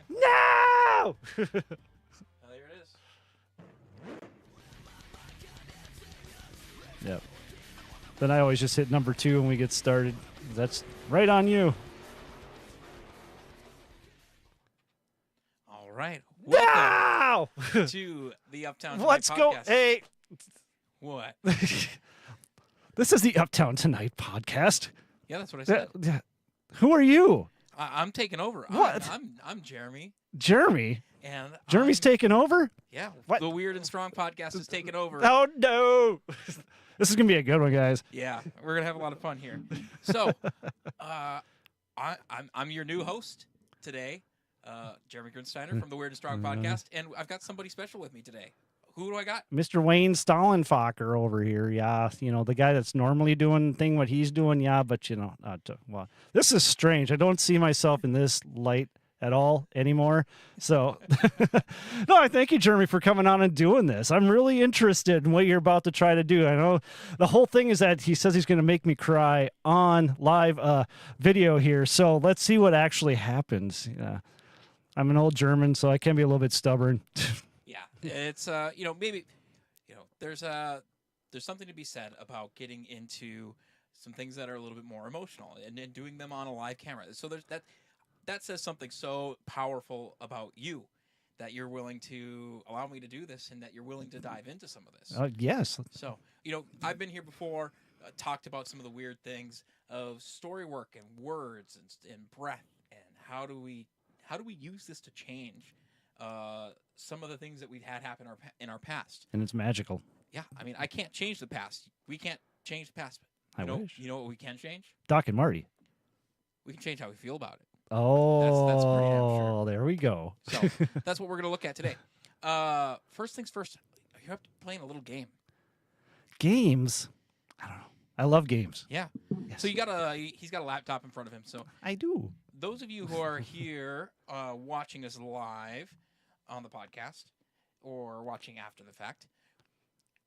No! There it is. Yep. Then I always just hit number 2 when we get started. That's right on you. All right. No! Welcome to the Uptown Tonight Let's go. Podcast. Hey. What? This is the Uptown Tonight Podcast. Yeah, that's what I said. Who are you? I'm taking over. What? I'm Jeremy. Jeremy? And Jeremy's taking over? Yeah. What? The Weird and Strong Podcast is taking over. Oh, no. This is going to be a good one, guys. Yeah, we're going to have a lot of fun here. So, I'm your new host today, Jeremy Grinsteiner from the Weird and Strong Podcast, and I've got somebody special with me today. Who do I got? Mr. Wayne Stallenfacher over here. Yeah, the guy that's normally doing what he's doing. Yeah, but well, this is strange. I don't see myself in this light at all anymore. So, no, I thank you, Jeremy, for coming on and doing this. I'm really interested in what you're about to try to do. I know the whole thing is that he says he's going to make me cry on live video here. So let's see what actually happens. I'm an old German, so I can be a little bit stubborn. Yeah, it's maybe there's something to be said about getting into some things that are a little bit more emotional and doing them on a live camera. So there's that says something so powerful about you that you're willing to allow me to do this and that you're willing to dive into some of this. Yes. So I've been here before, talked about some of the weird things of story work and words and breath and how do we use this to change some of the things that we've had happen in our past. And it's magical. Yeah, I mean, I can't change the past. We can't change the past. I wish. You know what we can change? Doc and Marty. We can change how we feel about it. Oh, that's pretty damn sure. There we go. So that's what we're going to look at today. First things first, you have to be playing a little game. Games? I don't know. I love games. Yeah. Yes. So he's got a laptop in front of him. So I do. Those of you who are here watching us live on the podcast or watching after the fact,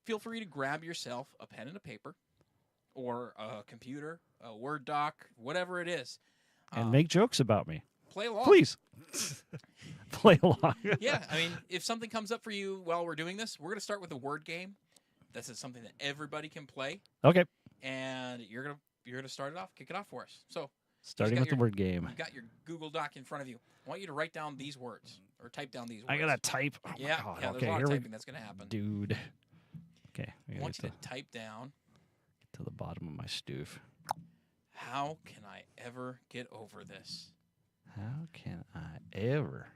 feel free to grab yourself a pen and a paper or a computer, a Word doc, whatever it is. And make jokes about me. Play along. Please. Play along. Yeah, I mean, if something comes up for you while we're doing this, we're going to start with a word game. This is something that everybody can play. Okay. And you're gonna start it off, kick it off for us. So starting with the word game. You got your Google Doc in front of you. I want you to write down these words or type down these words. I gotta type. Oh yeah, my God. yeah. There's Okay, a lot of here typing that's gonna happen. Dude. Okay. I want you to type down. Get to the bottom of my stoof. How can I ever get over this? How can I ever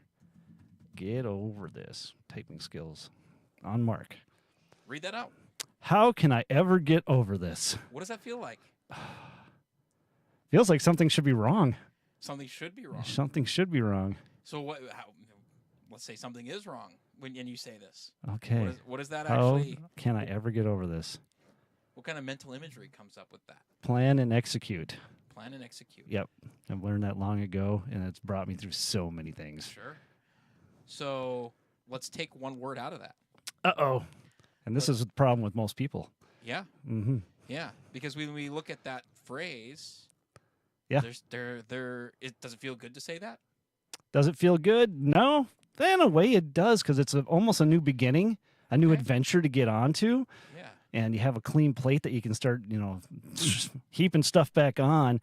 get over this? Typing skills. On mark. Read that out. How can I ever get over this? What does that feel like? Feels like something should be wrong. Something should be wrong. Something should be wrong. So let's say something is wrong when you say this. Okay. What is that How actually? can I ever get over this? What kind of mental imagery comes up with that? Plan and execute. Plan and execute. Yep. I've learned that long ago, and it's brought me through so many things. Sure. So let's take one word out of that. Uh-oh. And this is the problem with most people. Yeah. Mm-hmm. Yeah. Because when we look at that phrase, yeah, does it feel good to say that? Does it feel good? No. In a way, it does, because it's almost a new beginning, a new adventure to get onto. Yeah. And you have a clean plate that you can start, heaping stuff back on.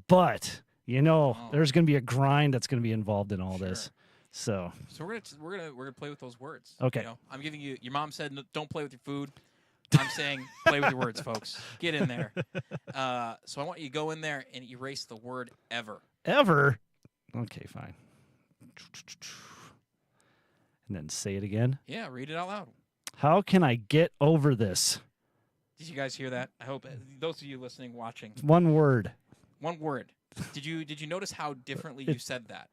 But, there's going to be a grind that's going to be involved in all this. So we're gonna play with those words. Okay. I'm giving you. Your mom said don't play with your food. I'm saying play with your words, folks. Get in there. So I want you to go in there and erase the word ever. Ever? Okay, fine. And then say it again. Yeah, read it out loud. How can I get over this? Did you guys hear that? I hope those of you listening, watching. One word. One word. Did you notice how differently you said that?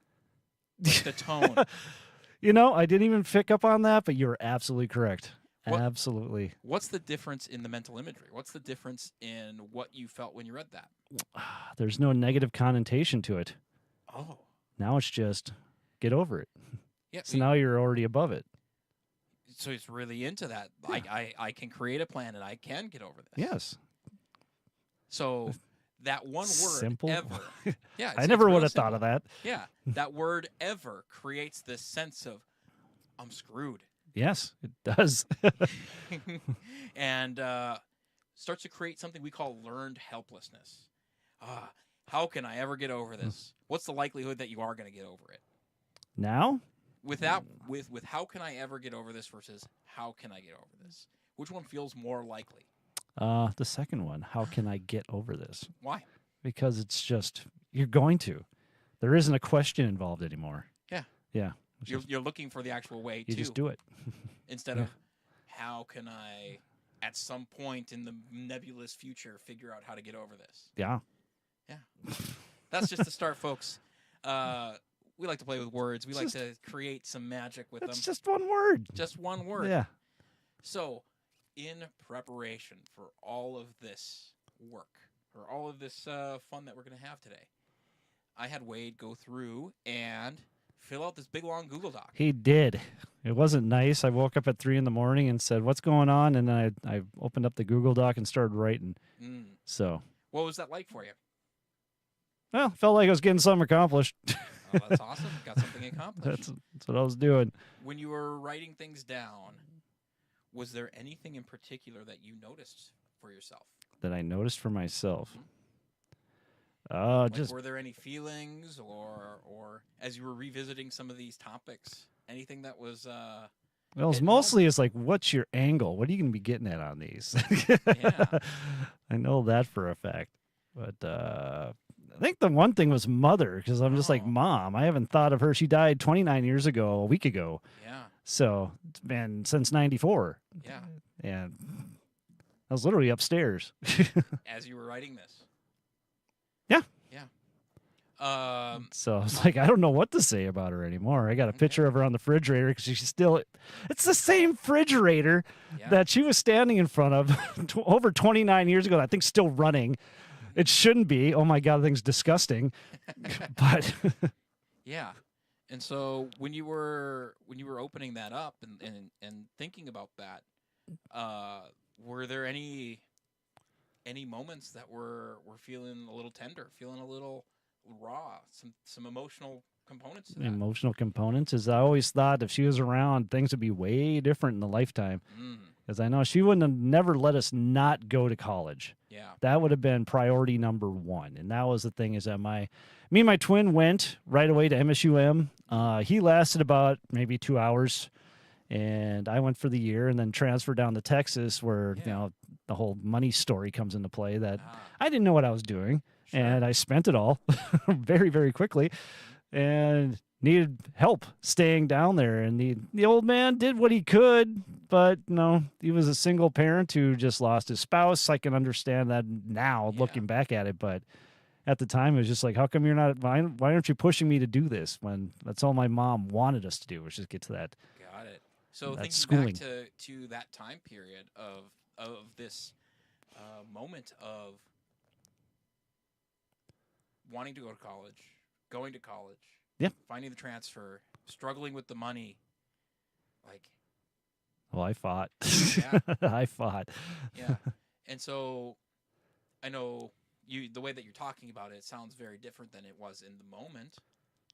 Like the tone. I didn't even pick up on that, but you're absolutely correct. Absolutely. What's the difference in the mental imagery? What's the difference in what you felt when you read that? There's no negative connotation to it. Oh. Now it's just get over it. Yeah. So now you're already above it. So it's really into that. Yeah. I can create a plan and I can get over this. Yes. So that one word Simple? ever. Yeah, I never real would have thought of simple. that. Yeah, that word ever creates this sense of I'm screwed, Yes, it does. and starts to create something we call learned helplessness. Ah, how can I ever get over this? What's the likelihood that you are going to get over it? Now? With how can I ever get over this versus how can I get over this? Which one feels more likely? The second one. How can I get over this? Why? Because it's just, you're going to. There isn't a question involved anymore. Yeah. Yeah. You're looking for the actual way You to just do it. instead of how can I at some point in the nebulous future figure out how to get over this. Yeah. Yeah. That's just the start, folks. We like to play with words. We like to create some magic with them. It's just one word. Just one word. Yeah. So, in preparation for all of this work, or all of this fun that we're going to have today, I had Wade go through and fill out this big, long Google Doc. He did. It wasn't nice. I woke up at 3 a.m. and said, "What's going on?" And then I opened up the Google Doc and started writing. So, what was that like for you? well, felt like I was getting something accomplished. Oh, that's awesome. Got something accomplished. That's what I was doing. When you were writing things down, was there anything in particular that you noticed for yourself? That I noticed for myself. Like, Just were there any feelings, or as you were revisiting some of these topics, anything that was? well, it's mostly it's like, what's your angle? What are you going to be getting at on these? Yeah. I know that for a fact. But I think the one thing was mother, because I'm just like, Mom, I haven't thought of her. She died 29 years ago, a week ago. Yeah. So it's been since 94. Yeah. And I was literally upstairs. As you were writing this. Yeah. Yeah. So I was like, I don't know what to say about her anymore. I got a picture of her on the refrigerator because she's still, it's the same refrigerator that she was standing in front of over 29 years ago. I think still running. It shouldn't be. Oh my God, the thing's disgusting. But yeah. And so when you were opening that up and thinking about that, were there any moments that were feeling a little tender, feeling a little raw, some emotional components to that? Emotional components is I always thought if she was around, things would be way different in the lifetime. Because I know she wouldn't have never let us not go to college. Yeah. That would have been priority number one. And that was the thing is that me and my twin went right away to MSUM. He lasted about maybe 2 hours. And I went for the year and then transferred down to Texas where, the whole money story comes into play that I didn't know what I was doing. Sure. And I spent it all very, very quickly and needed help staying down there. And the old man did what he could, but he was a single parent who just lost his spouse. I can understand that now looking back at it, but at the time it was just like, how come why aren't you pushing me to do this when that's all my mom wanted us to do, was just get to that. Got it. So thinking schooling. Back to that time period of this moment of wanting to go to college, going to college, finding the transfer, struggling with the money, like. Well, I fought. Yeah. I fought. Yeah, and so I know the way that you're talking about it sounds very different than it was in the moment.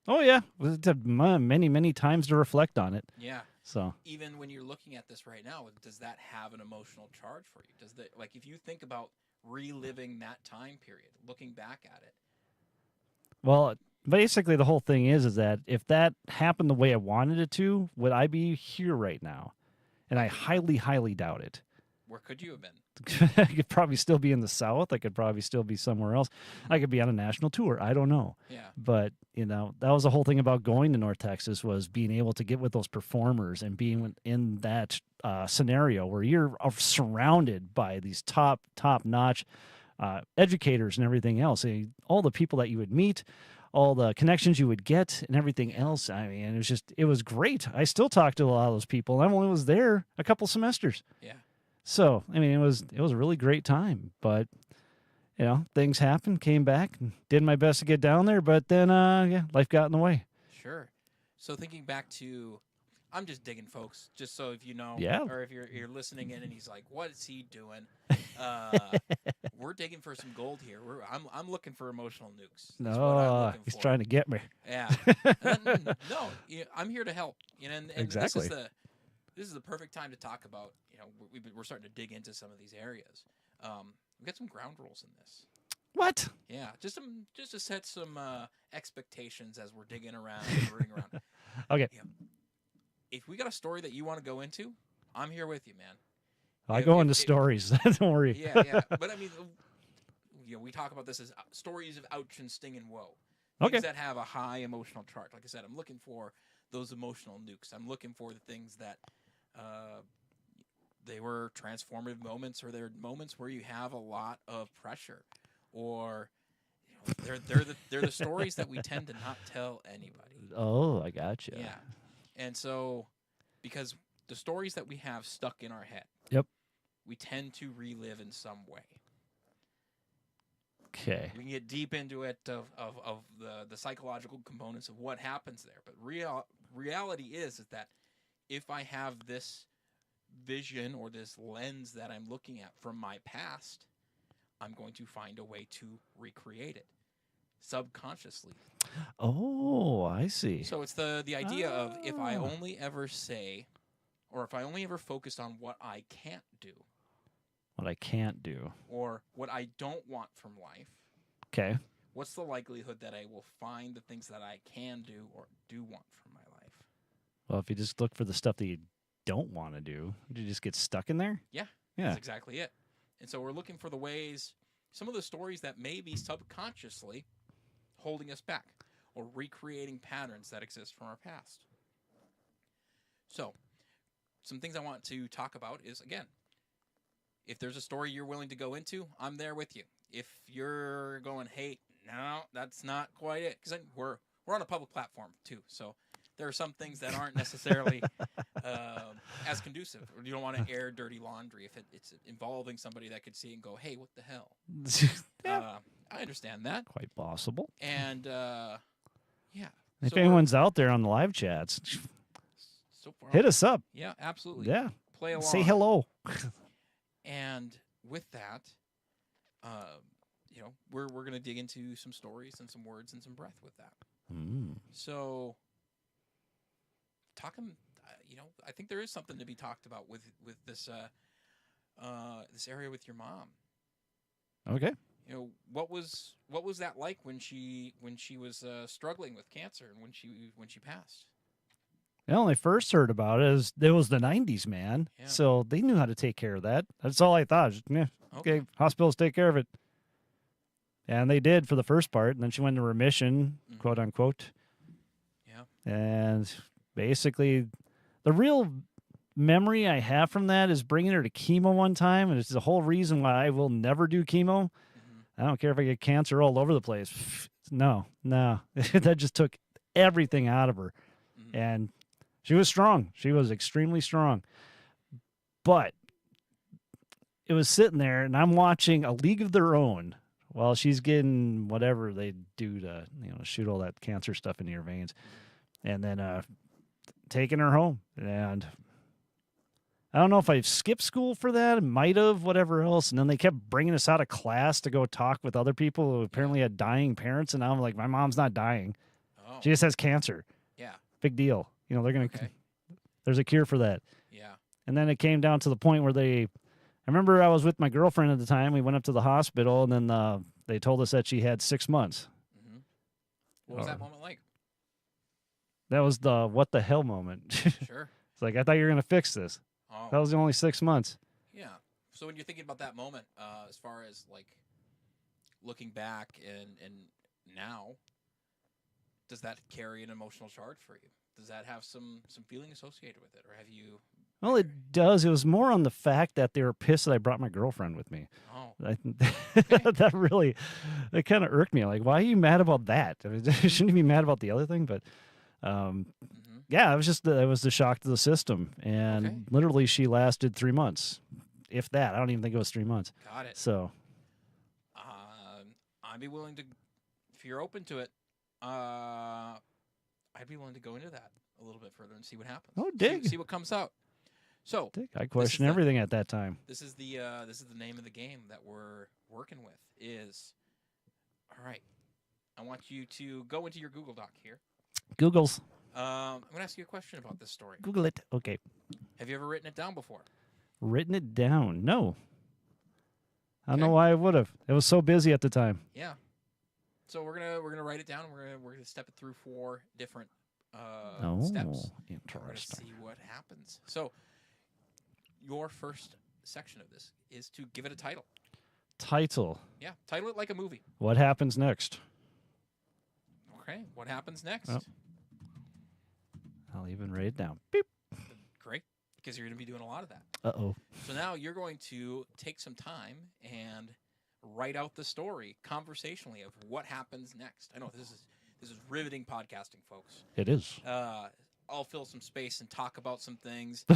Oh yeah, it took many, many times to reflect on it. Yeah. So even when you're looking at this right now, does that have an emotional charge for you? Does that, like, if you think about reliving that time period, looking back at it? Well, basically the whole thing is that if that happened the way I wanted it to, would I be here right now? And I highly, highly doubt it. Where could you have been? I could probably still be in the South. I could probably still be somewhere else. I could be on a national tour. I don't know. Yeah. But, that was the whole thing about going to North Texas, was being able to get with those performers and being in that scenario where you're surrounded by these top-notch educators and everything else. All the people that you would meet, all the connections you would get and everything else. I mean, it was great. I still talk to a lot of those people, and I only was there a couple semesters. Yeah. So, I mean, it was a really great time, but things happened, came back, and did my best to get down there, but then life got in the way. Sure. So thinking back to I'm just digging, folks. Just so if you know, Yeah. or if you're listening in and he's like, "What is he doing?" We're digging for some gold here. I'm looking for emotional nukes. That's what I'm No, looking he's for. trying to get me. Yeah. No, I'm here to help. You know, and Exactly. this is the perfect time to talk about. You know, we're starting to dig into some of these areas. We got some ground rules in this. What? Yeah, just to set some expectations as we're digging around, and rooting around. Okay. Yeah. If we got a story that you want to go into, I'm here with you, man. I go into stories. Don't worry. Yeah. But I mean, you know, we talk about this as stories of ouch and sting and woe. Things that have a high emotional charge. Like I said, I'm looking for those emotional nukes. I'm looking for the things that they were transformative moments, or they're moments where you have a lot of pressure, or you know, they're the stories that we tend to not tell anybody. Oh, I gotcha. Yeah, and so because the stories that we have stuck in our head, Yep. we tend to relive in some way. Okay. We can get deep into it of the psychological components of what happens there, but reality is that if I have this vision or this lens that I'm looking at from my past, I'm going to find a way to recreate it subconsciously. Oh, I see. So it's the idea of if I only ever say, or if I only ever focused on what I can't do, What I can't do. or what I don't want from life, Okay. what's the likelihood that I will find the things that I can do or do want from my life? Well, if you just look for the stuff that you don't want to do, do you just get stuck in there? Yeah. Yeah. That's exactly it. And so we're looking for the ways, some of the stories that may be subconsciously holding us back or recreating patterns that exist from our past. So, some things I want to talk about is, again, if there's a story you're willing to go into, I'm there with you. If you're going, hey, no, that's not quite it, because we're on a public platform too, so there are some things that aren't necessarily as conducive, or you don't want to air dirty laundry if it's involving somebody that could see and go, hey, what the hell? Yeah. I understand that. Quite possible. And, yeah. If So anyone's out there on the live chats, so far, hit us up. Yeah, absolutely. Yeah. Play along. Say hello. And with that, you know, we're going to dig into some stories and some words and some breath with that. So, talking, you know, I think there is something to be talked about with this this area with your mom. Okay. You know, what was that like when she was struggling with cancer and when she passed? Well, when I first heard about it, it was the 90s, man. Yeah. So they knew how to take care of that. That's all I thought. Just, okay, hospitals take care of it. And they did for the first part. And then she went into remission, quote unquote. Yeah. And basically, the real memory I have from that is bringing her to chemo one time. And it's the whole reason why I will never do chemo. I don't care if I get cancer all over the place. No. That just took everything out of her. And she was strong. She was extremely strong. But it was sitting there, and I'm watching A League of Their Own while she's getting whatever they do to, shoot all that cancer stuff into your veins. And then taking her home. And I don't know if I skipped school for that. Might have, whatever else. And then they kept bringing us out of class to go talk with other people who apparently had dying parents. And I'm like, my mom's not dying. Oh. She just has cancer. Yeah. Big deal. They're going to, there's a cure for that. Yeah. And then it came down to the point where I remember I was with my girlfriend at the time. We went up to the hospital, and then they told us that she had 6 months. What was that moment like? That was the what the hell moment. Sure. It's like, I thought you were going to fix this. Oh. That was only 6 months. Yeah. So when you're thinking about that moment, as far as like looking back and now, does that carry an emotional charge for you? Does that have some feeling associated with it, or have you? Well, it does. It was more on the fact that they were pissed that I brought my girlfriend with me. Oh. That kind of irked me. Like, why are you mad about that? I mean, shouldn't you be mad about the other thing? But yeah, it was the shock to the system. And literally she lasted 3 months. If that. I don't even think it was 3 months. Got it. So I'd be willing to, if you're open to it, I'd be willing to go into that a a little bit further and see what happens. Oh, dig. See what comes out. So I question everything at that time. This is the name of the game that we're working with. All right. I want you to go into your Google Doc here. Google's. I'm going to ask you a question about this story. Google it. Okay. Have you ever written it down before? Written it down? No. I don't Okay. know why I would have. It was so busy at the time. Yeah. So we're gonna write it down. We're gonna step it through 4 different steps. Interesting. We're gonna see what happens. So your first section of this is to give it a title. Title. Yeah, title it like a movie. What happens next? Okay, what happens next? Oh. I'll even write it down. Beep. Great, because you're gonna be doing a lot of that. Uh-oh. So now you're going to take some time and write out the story conversationally of what happens next. I know this is riveting podcasting, folks. It is. I'll fill some space and talk about some things,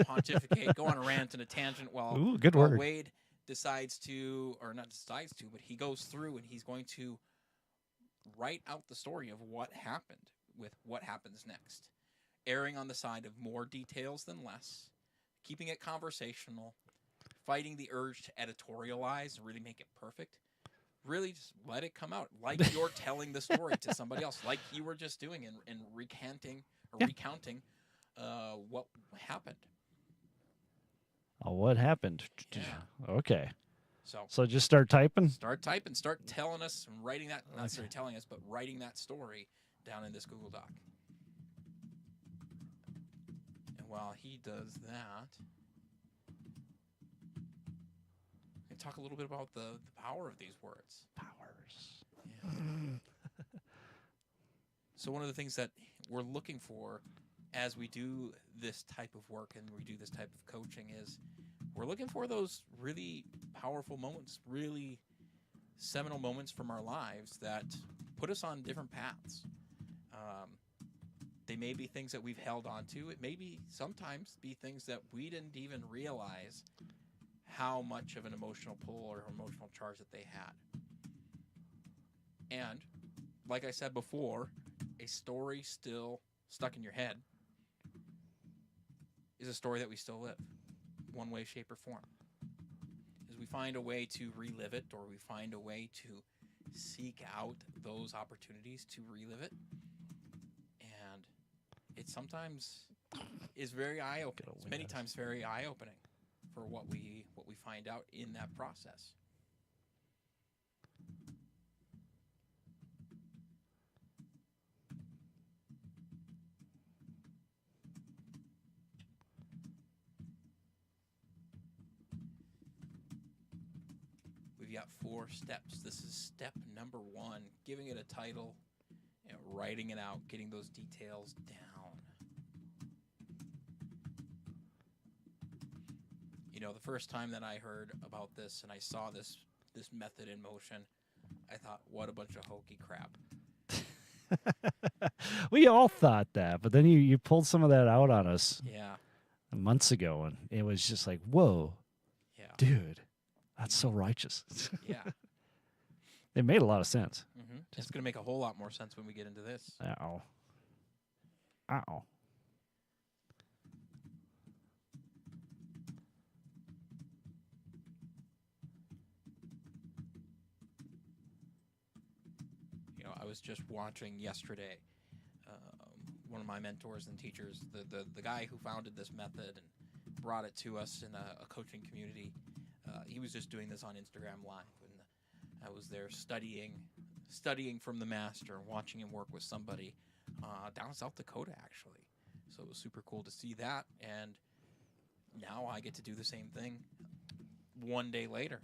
pontificate, go on a rant and a tangent while, Ooh, good while word. Wade decides to, or not decides to, but he goes through and he's going to write out the story of what happened with what happens next, erring on the side of more details than less, keeping it conversational, fighting the urge to editorialize and really make it perfect. Really just let it come out like you're telling the story to somebody else, like you were just doing and recounting what happened. Oh, what happened? Yeah. Okay. So just start typing? start typing, start telling us and writing that, not necessarily telling us, but writing that story down in this Google Doc. And while he does that, talk a little bit about the power of these words. Powers. Yeah. So one of the things that we're looking for as we do this type of work and we do this type of coaching is we're looking for those really powerful moments, really seminal moments from our lives that put us on different paths. They may be things that we've held on to. It may be sometimes be things that we didn't even realize how much of an emotional pull or emotional charge that they had. And, like I said before, a story still stuck in your head is a story that we still live, one way, shape, or form. As we find a way to relive it, or we find a way to seek out those opportunities to relive it, and it sometimes is very eye-opening. It's many times very eye-opening for what we find out in that process. We've got 4 steps. This is step number 1, giving it a title, writing it out, getting those details down. The first time that I heard about this and I saw this method in motion, I thought, what a bunch of hokey crap. We all thought that, but then you pulled some of that out on us months ago, and it was just like, whoa, dude, that's so righteous. Yeah. It made a lot of sense. Mm-hmm. It's going to make a whole lot more sense when we get into this. Ow. I was just watching yesterday one of my mentors and teachers, the guy who founded this method and brought it to us in a coaching community. He was just doing this on Instagram Live, and I was there studying from the master and watching him work with somebody down in South Dakota, actually. So it was super cool to see that, and now I get to do the same thing one day later.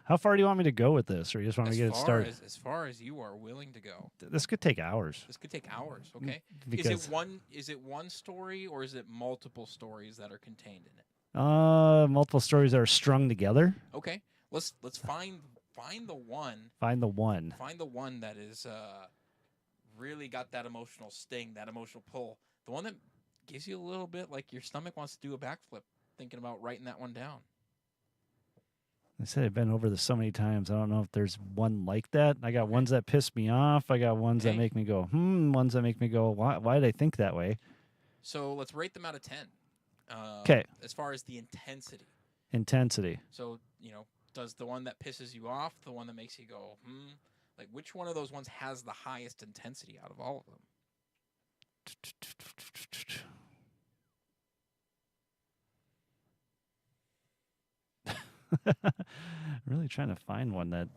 How far do you want me to go with this, or you just want me to get it started? As far as you are willing to go. This could take hours. This could take hours. Okay. Because Is it one story or is it multiple stories that are contained in it? Multiple stories that are strung together. Okay. Let's find the one. Find the one. Find the one that is really got that emotional sting, that emotional pull. The one that gives you a little bit like your stomach wants to do a backflip. thinking about writing that one down. I said I've been over this so many times. I don't know if there's one like that. I got ones that piss me off. I got ones that make me go, ones that make me go, why did I think that way? So let's rate them out of 10. Okay. As far as the intensity. Intensity. So, does the one that pisses you off, the one that makes you go, like which one of those ones has the highest intensity out of all of them? Really trying to find one that.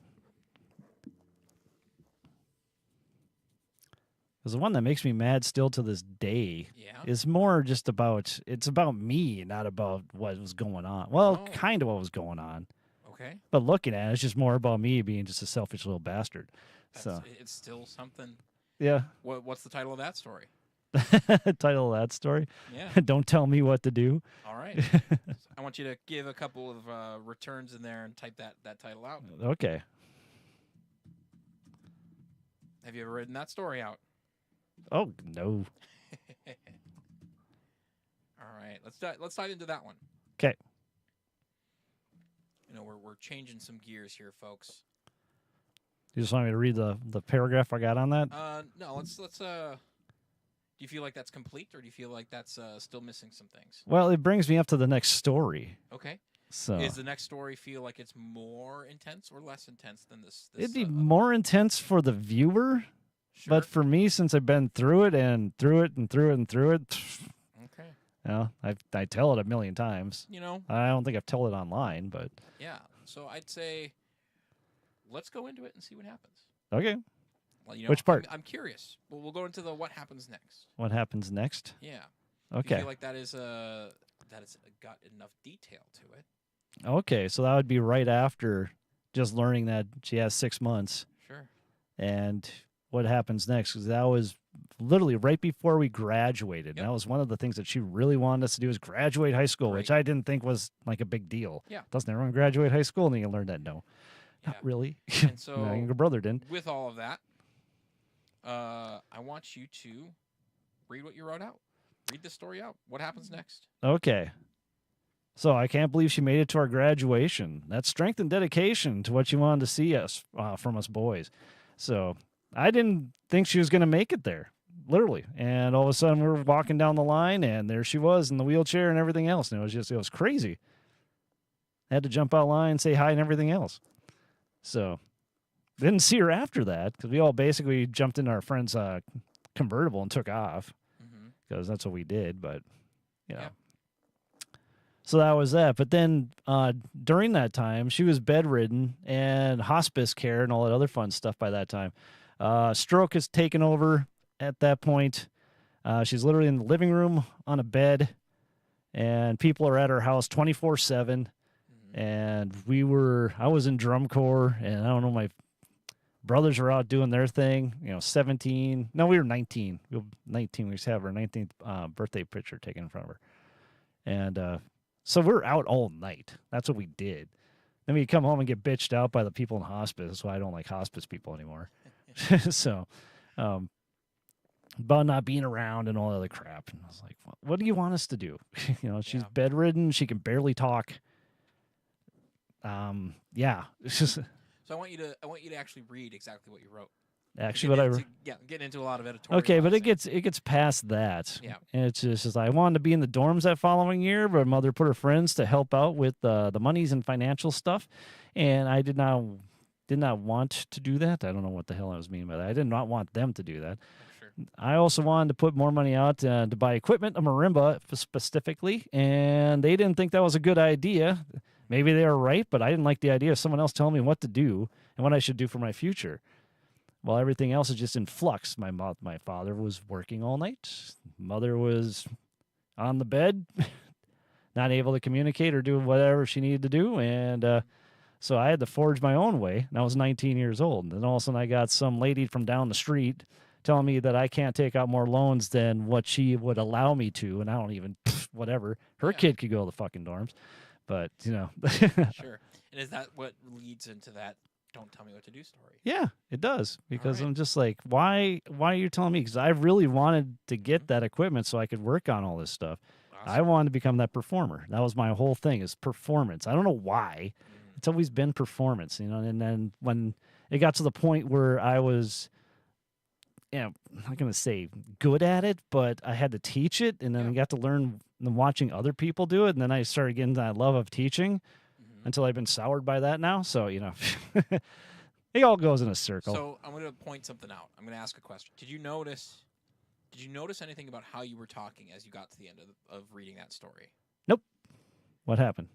Because the one that makes me mad still to this day is more just about, it's about me, not about what was going on. Well, kind of what was going on. Okay. But looking at it, it's just more about me being just a selfish little bastard. It's still something. Yeah. What's the title of that story? Title of that story? Yeah. Don't tell me what to do. All right. I want you to give a couple of returns in there and type that title out. Okay. Have you ever written that story out? Oh, no. All right. Let's dive into that one. Okay. We're changing some gears here, folks. You just want me to read the paragraph I got on that? No, let's do you feel like that's complete, or do you feel like that's still missing some things? Well, it brings me up to the next story. Okay. So is the next story feel like it's more intense or less intense than this it'd be more intense for the viewer, sure. But for me, since I've been through it and through it and through it and through it, okay. I tell it a million times. I don't think I've told it online, but yeah. So I'd say let's go into it and see what happens. Okay. Well, which part? I'm curious. Well, we'll go into the what happens next. What happens next? Yeah. Okay. You feel like that it's got enough detail to it. Okay, so that would be right after just learning that she has 6 months. Sure. And what happens next? Because that was literally right before we graduated. Yep. That was one of the things that she really wanted us to do is graduate high school, which I didn't think was like a big deal. Yeah. Doesn't everyone graduate high school? And then you learn that not really. And so my younger brother didn't. With all of that, I want you to read what you wrote out. Read the story out. What happens next? Okay. So I can't believe she made it to our graduation. That's strength and dedication to what you wanted to see us from us boys. So I didn't think she was going to make it there, literally. And all of a sudden we're walking down the line, and there she was in the wheelchair and everything else. And it was crazy. I had to jump out line, say hi, and everything else. So didn't see her after that because we all basically jumped in our friend's convertible and took off because that's what we did. But, So that was that. But then during that time, she was bedridden and hospice care and all that other fun stuff by that time. Stroke has taken over at that point. She's literally in the living room on a bed, and people are at her house 24/7. And I was in drum corps, and I don't know, my brothers were out doing their thing, 17. No, we were 19. We were 19. We just have her 19th birthday picture taken in front of her. And so we're out all night. That's what we did. Then we come home and get bitched out by the people in hospice. That's why I don't like hospice people anymore. So, about not being around and all that other crap. And I was like, what do you want us to do? She's bedridden. She can barely talk. It's just. So I want you to actually read exactly what you wrote. Actually, what I wrote. Yeah, get into a lot of editorial. Okay, but it gets past that. Yeah, and it's just I wanted to be in the dorms that following year, but mother put her friends to help out with the monies and financial stuff, and I did not want to do that. I don't know what the hell I was meaning by that. I did not want them to do that. Sure. I also wanted to put more money out to buy equipment, a marimba specifically, and they didn't think that was a good idea. Maybe they were right, but I didn't like the idea of someone else telling me what to do and what I should do for my future. Well, everything else is just in flux. My father was working all night. Mother was on the bed, not able to communicate or do whatever she needed to do. And so I had to forge my own way. And I was 19 years old. And then all of a sudden I got some lady from down the street telling me that I can't take out more loans than what she would allow me to. And I don't even, whatever. Her kid could go to the fucking dorms. But, Sure. And is that what leads into that don't tell me what to do story? Yeah, it does. Because I'm just like, why are you telling me? Because I really wanted to get that equipment so I could work on all this stuff. I wanted to become that performer. That was my whole thing, is performance. I don't know why. It's always been performance, and then when it got to the point where I was, I'm not going to say good at it, but I had to teach it, and then I got to learn watching other people do it, and then I started getting that love of teaching until I've been soured by that now. So, it all goes in a circle. So I'm going to point something out. I'm going to ask a question. Did you notice anything about how you were talking as you got to the end of reading that story? Nope. What happened?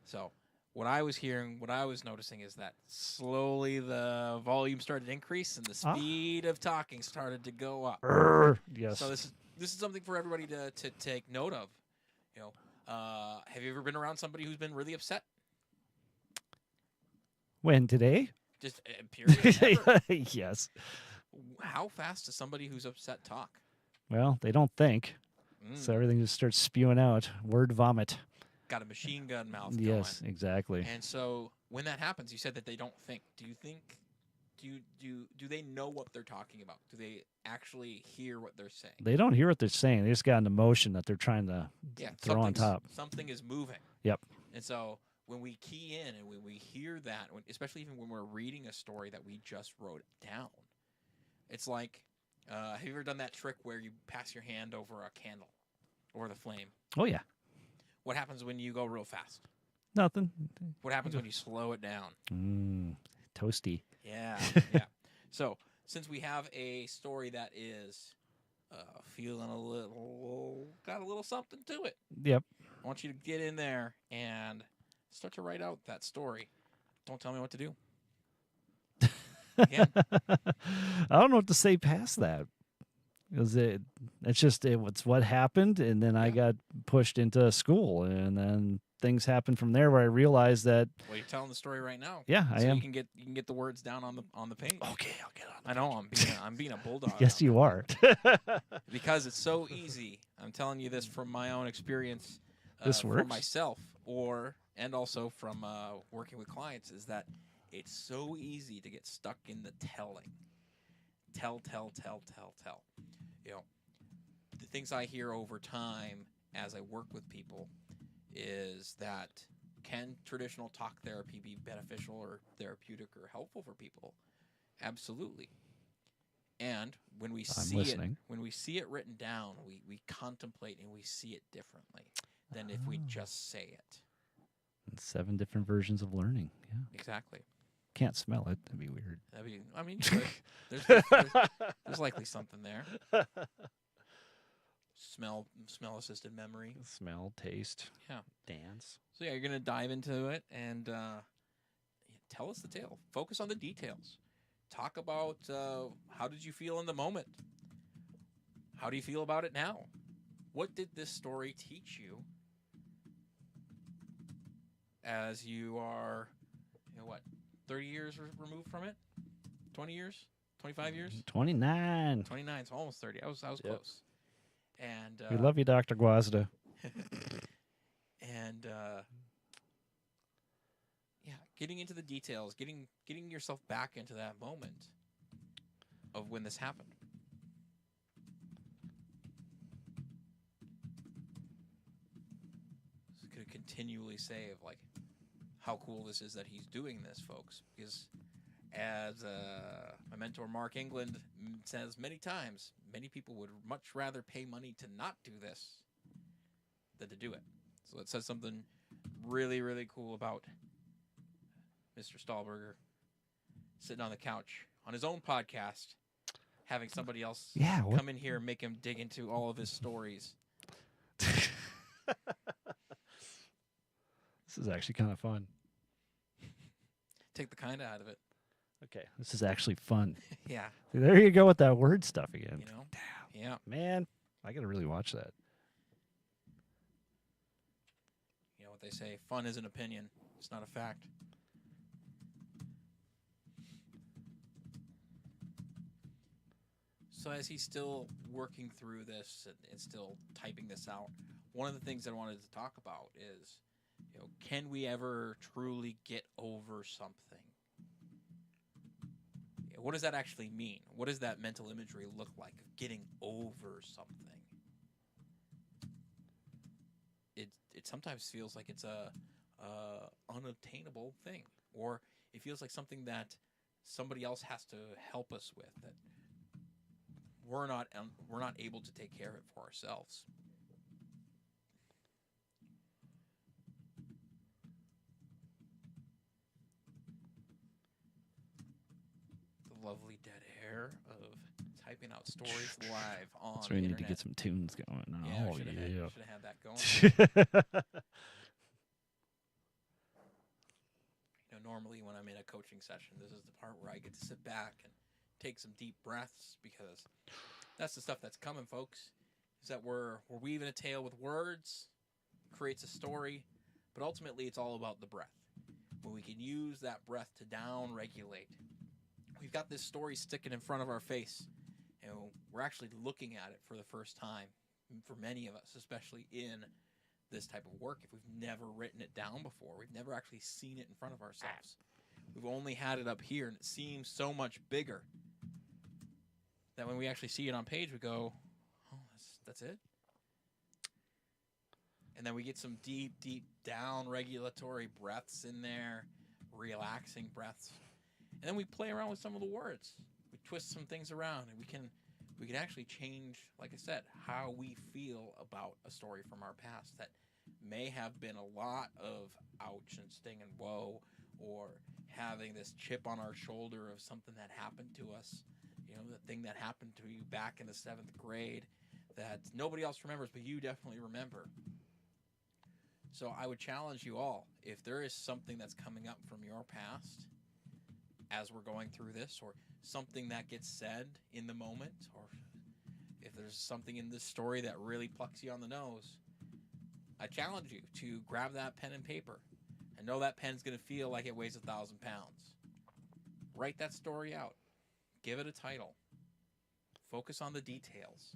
So what I was noticing is that slowly the volume started to increase and the speed of talking started to go up. Yes. So this is something for everybody to take note of. Have you ever been around somebody who's been really upset? When, today? Just period. Yes. How fast does somebody who's upset talk? Well, they don't think. So everything just starts spewing out. Word vomit. Got a machine gun mouth Yes, going. exactly. And so when that happens, you said that they don't think. Do you think do they know what they're talking about? Do they actually hear what they're saying? They don't hear what they're saying. They just got an emotion that they're trying to throw on top. Something is moving. Yep. And so when we key in and when we hear that, especially even when we're reading a story that we just wrote down, it's like, have you ever done that trick where you pass your hand over a candle or the flame? Oh, yeah. What happens when you go real fast? Nothing. What happens when you slow it down? Toasty. Yeah. So since we have a story that is feeling got a little something to it. Yep. I want you to get in there and start to write out that story. Don't tell me what to do. Again. I don't know what to say past that. Because it's what happened, and then I got pushed into school, and then things happened from there where I realized that. Well, you're telling the story right now. Yeah, I am. You can get the words down on the page. Okay, I'll get on. I know I'm being a bulldog. Yes, you are. Because it's so easy. I'm telling you this from my own experience. This works for myself, and also from working with clients, is that it's so easy to get stuck in the telling. Tell. The things I hear over time as I work with people is that, can traditional talk therapy be beneficial or therapeutic or helpful for people? Absolutely. And when we see it written down, we contemplate and we see it differently than if we just say it. And 7 different versions of learning. Yeah. Exactly. Can't smell it. That'd be weird. You could. There's likely something there. Smell assisted memory. Smell, taste. Yeah. Dance. So you're gonna dive into it and tell us the tale. Focus on the details. Talk about how did you feel in the moment. How do you feel about it now? What did this story teach you as you are, 30 years removed from it? 20 years? 25 years? 29. 29, so almost 30. I was close. And we love you, Dr. Guazda. And getting into the details, getting yourself back into that moment of when this happened. So could continually say of how cool this is that he's doing this, folks, because as my mentor Mark England says many times, many people would much rather pay money to not do this than to do it. So it says something really, really cool about Mr. Stahlberger sitting on the couch on his own podcast, having somebody else come in here and make him dig into all of his stories. This is actually kind of fun. Take the kind out of it. Okay, this is actually fun. Yeah. There you go with that word stuff again. Damn. Yeah. Man, I got to really watch that. You know what they say, fun is an opinion. It's not a fact. So as he's still working through this and still typing this out, one of the things that I wanted to talk about is, can we ever truly get over something? What does that actually mean? What does that mental imagery look like of getting over something? sometimes feels like it's a unobtainable thing, or it feels like something that somebody else has to help us with, that we're not able to take care of it for ourselves. The lovely dead air of typing out stories live on So we the need to internet. get some tunes going now. Yeah, Oh, should have yeah. had that going. Normally when I'm in a coaching session, this is the part where I get to sit back and take some deep breaths, because that's the stuff that's coming, folks. Is that we're weaving a tale with words, creates a story, but ultimately it's all about the breath. When we can use that breath to down regulate. We've got this story sticking in front of our face, and we're actually looking at it for the first time, for many of us, especially in this type of work. If we've never written it down before, we've never actually seen it in front of ourselves. We've only had it up here, and it seems so much bigger that when we actually see it on page, we go, oh, that's it? And then we get some deep, deep down regulatory breaths in there, relaxing breaths. And then we play around with some of the words. We twist some things around, and we can actually change, like I said, how we feel about a story from our past that may have been a lot of ouch and sting and woe, or having this chip on our shoulder of something that happened to us, the thing that happened to you back in the 7th grade that nobody else remembers, but you definitely remember. So I would challenge you all, if there is something that's coming up from your past as we're going through this, or something that gets said in the moment, or if there's something in this story that really plucks you on the nose, I challenge you to grab that pen and paper. I know that pen's going to feel like it weighs 1,000 pounds. Write that story out. Give it a title. Focus on the details.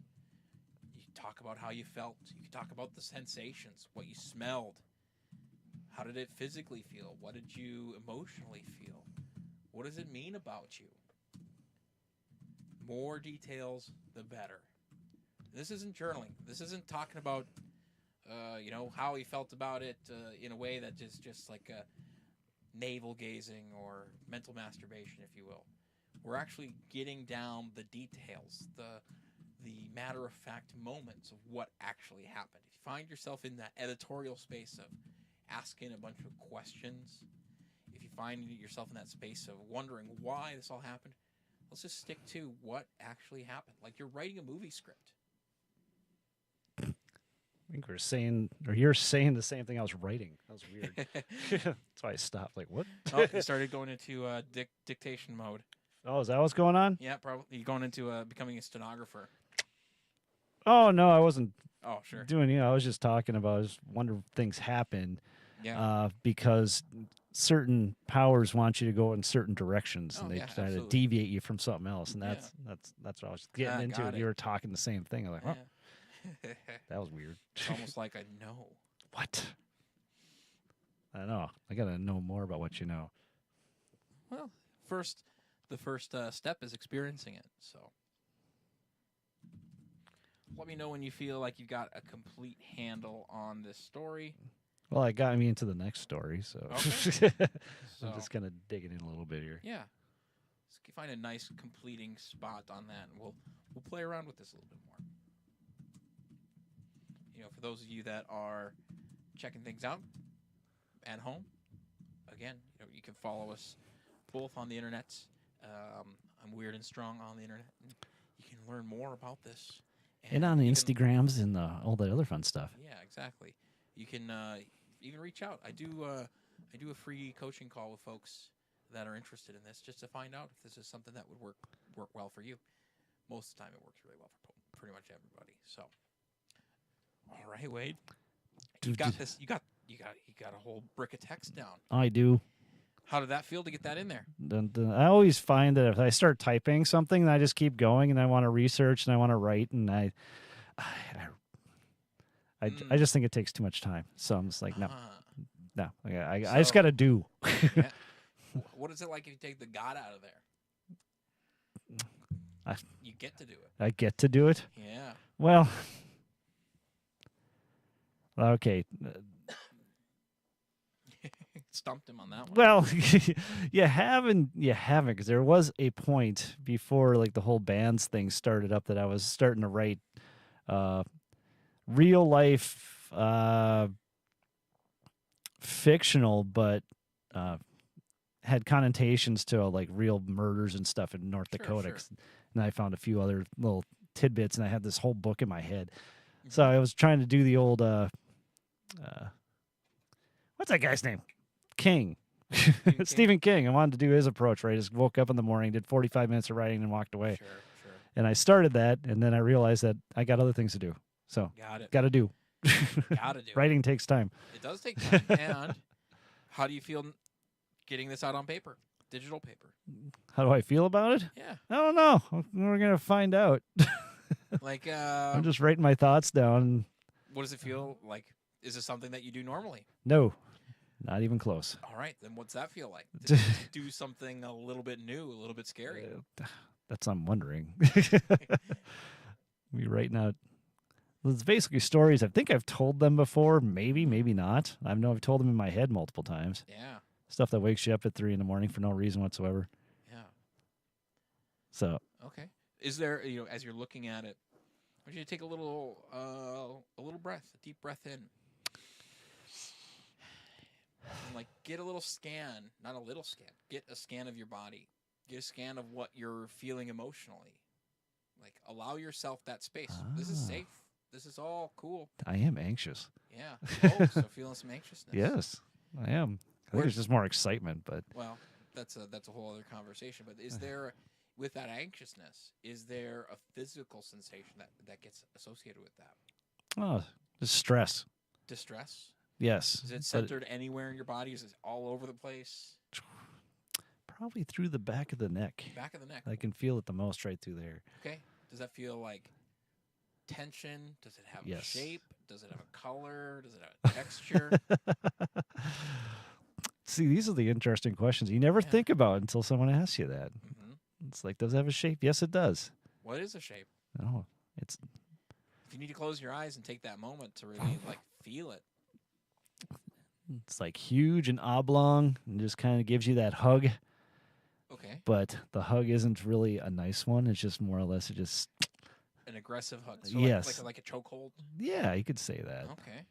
You talk about how you felt. You can talk about the sensations, what you smelled. How did it physically feel? What did you emotionally feel? What does it mean about you? More details, the better. This isn't journaling. This isn't talking about, how he felt about it in a way that is just like navel gazing or mental masturbation, if you will. We're actually getting down the details, the matter-of-fact moments of what actually happened. If you find yourself in that editorial space of asking a bunch of questions, if you find yourself in that space of wondering why this all happened, let's just stick to what actually happened. Like you're writing a movie script. I think you're saying the same thing I was writing. That was weird. That's why I stopped. Like, what? You started going into dictation mode. Oh, is that what's going on? Yeah, probably. You're going into becoming a stenographer. Oh, no, I wasn't Oh, sure. doing, I was just talking about, I just wonder if things happen because certain powers want you to go in certain directions, and they try to deviate you from something else, and that's what I was getting into. And you were talking the same thing. I'm like, that was weird. It's almost like I know. What? I don't know. I got to know more about what you know. Well, the first step is experiencing it. So let me know when you feel like you've got a complete handle on this story. Well, it got me into the next story, so, okay. I'm just kind of digging in a little bit here. Yeah. Let's find a nice completing spot on that, and we'll play around with this a little bit more. For those of you that are checking things out at home, again, you can follow us both on the internet. I'm Weird and Strong on the internet. You can learn more about this. And on the Instagrams and all the other fun stuff. Yeah, exactly. You can even reach out. I do a free coaching call with folks that are interested in this, just to find out if this is something that would work well for you. Most of the time, it works really well for pretty much everybody. So. All right, Wade. You got this. You got a whole brick of text down. I do. How did that feel to get that in there? I always find that if I start typing something, I just keep going, and I want to research and I want to write, and I just think it takes too much time. So I'm just like, no. I just got to do. Yeah. What is it like if you take the God out of there? You get to do it. I get to do it? Yeah. Well, okay. stumped him on that one. Well, you haven't, because there was a point before like the whole bands thing started up that I was starting to write real life fictional, but had connotations to like real murders and stuff in North Dakota. Sure. And I found a few other little tidbits, and I had this whole book in my head. So I was trying to do the old what's that guy's name? King. Stephen King. I wanted to do his approach, right? I just woke up in the morning, did 45 minutes of writing, and walked away. Sure. And I started that, and then I realized that I got other things to do. So got to do. Gotta do. Writing takes time. It does take time. And how do you feel getting this out on paper, digital paper? How do I feel about it? Yeah. I don't know. We're going to find out. Like, I'm just writing my thoughts down. what does it feel like? Is this something that you do normally? No, not even close. All right, then what's that feel like? To do something a little bit new, a little bit scary. That's what I'm wondering. We writing out. It's basically stories. I think I've told them before. Maybe not. I know I've told them in my head multiple times. Yeah. Stuff that wakes you up at 3 a.m. for no reason whatsoever. Yeah. So. Okay. Is there, as you're looking at it, I want you to take a little breath, a deep breath in. And like get a little scan, not a little scan. Get a scan of your body. Get a scan of what you're feeling emotionally. Like allow yourself that space. This is safe. This is all cool. I am anxious. Yeah. Oh, so feeling some anxiousness. Yes, I am. I think it's just more excitement, but well, that's a whole other conversation. But is there, with that anxiousness, is there a physical sensation that gets associated with that? Just stress. Distress. Yes. Is it centered anywhere in your body? Is it all over the place? Probably through the back of the neck. Back of the neck. I can feel it the most right through there. Okay. Does that feel like tension? Does it have a shape? Does it have a color? Does it have a texture? See, these are the interesting questions you never think about until someone asks you that. Mm-hmm. It's like, does it have a shape? Yes, it does. What is a shape? No, it's. If you need to close your eyes and take that moment to really like feel it. It's like huge and oblong and just kind of gives you that hug. Okay. But the hug isn't really a nice one. It's just more or less just an aggressive hug. So yes. Like a chokehold? Yeah, you could say that. Okay.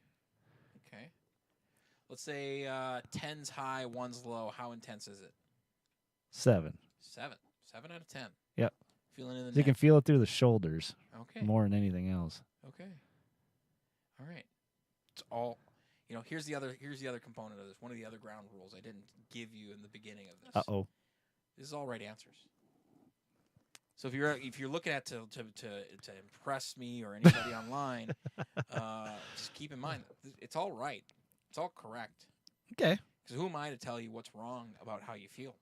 Let's say 10's high, 1's low. How intense is it? 7. 7 out of 10. Yep. Feeling in the neck. You can feel it through the shoulders. Okay. More than anything else. Okay. All right. It's all. Here's the other component of this. One of the other ground rules I didn't give you in the beginning of this. Uh-oh. This is all right answers. So if you're looking at to impress me or anybody online, just keep in mind it's all right. It's all correct. Okay. Because who am I to tell you what's wrong about how you feel?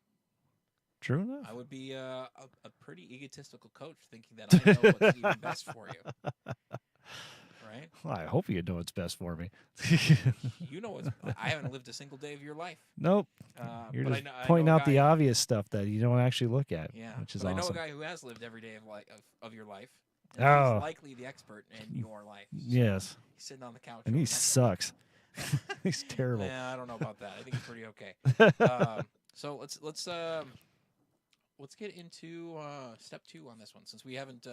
True enough. I would be a pretty egotistical coach thinking that I know what's even best for you. Right? Well, I hope you know what's best for me. You know I haven't lived a single day of your life. Nope. You're just pointing out the obvious stuff that you don't actually look at. Yeah. Which is but awesome. I know a guy who has lived every day of your life. And he's likely the expert in your life. So yes. He's sitting on the couch. And he sucks. He's terrible. Yeah, I don't know about that. I think he's pretty okay. So let's get into step 2 on this one, since we haven't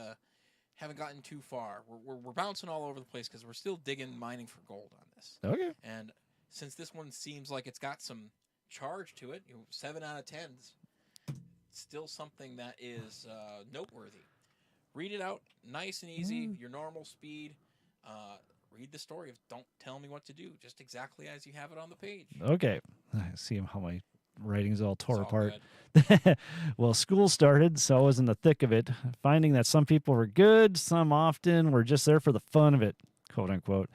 gotten too far. We're bouncing all over the place because we're still mining for gold on this. Okay. And since this one seems like it's got some charge to it, 7 out of 10, still something that is noteworthy. Read it out, nice and easy, your normal speed. Read the story of don't tell me what to do, just exactly as you have it on the page. Okay. I see how my writing's all tore apart. Good. Well, school started, so I was in the thick of it, finding that some people were good, some often were just there for the fun of it, quote unquote.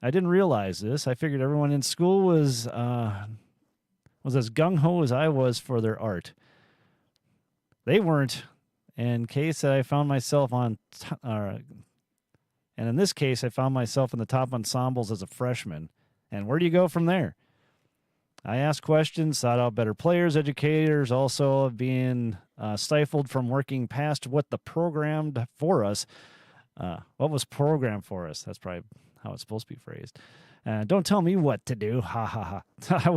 I didn't realize this. I figured everyone in school was as gung-ho as I was for their art. They weren't. In case I found myself and in this case, I found myself in the top ensembles as a freshman. And where do you go from there? I asked questions, sought out better players, educators, also being stifled from working past what the programmed for us. What was programmed for us? That's probably how it's supposed to be phrased. Don't tell me what to do. Ha ha ha.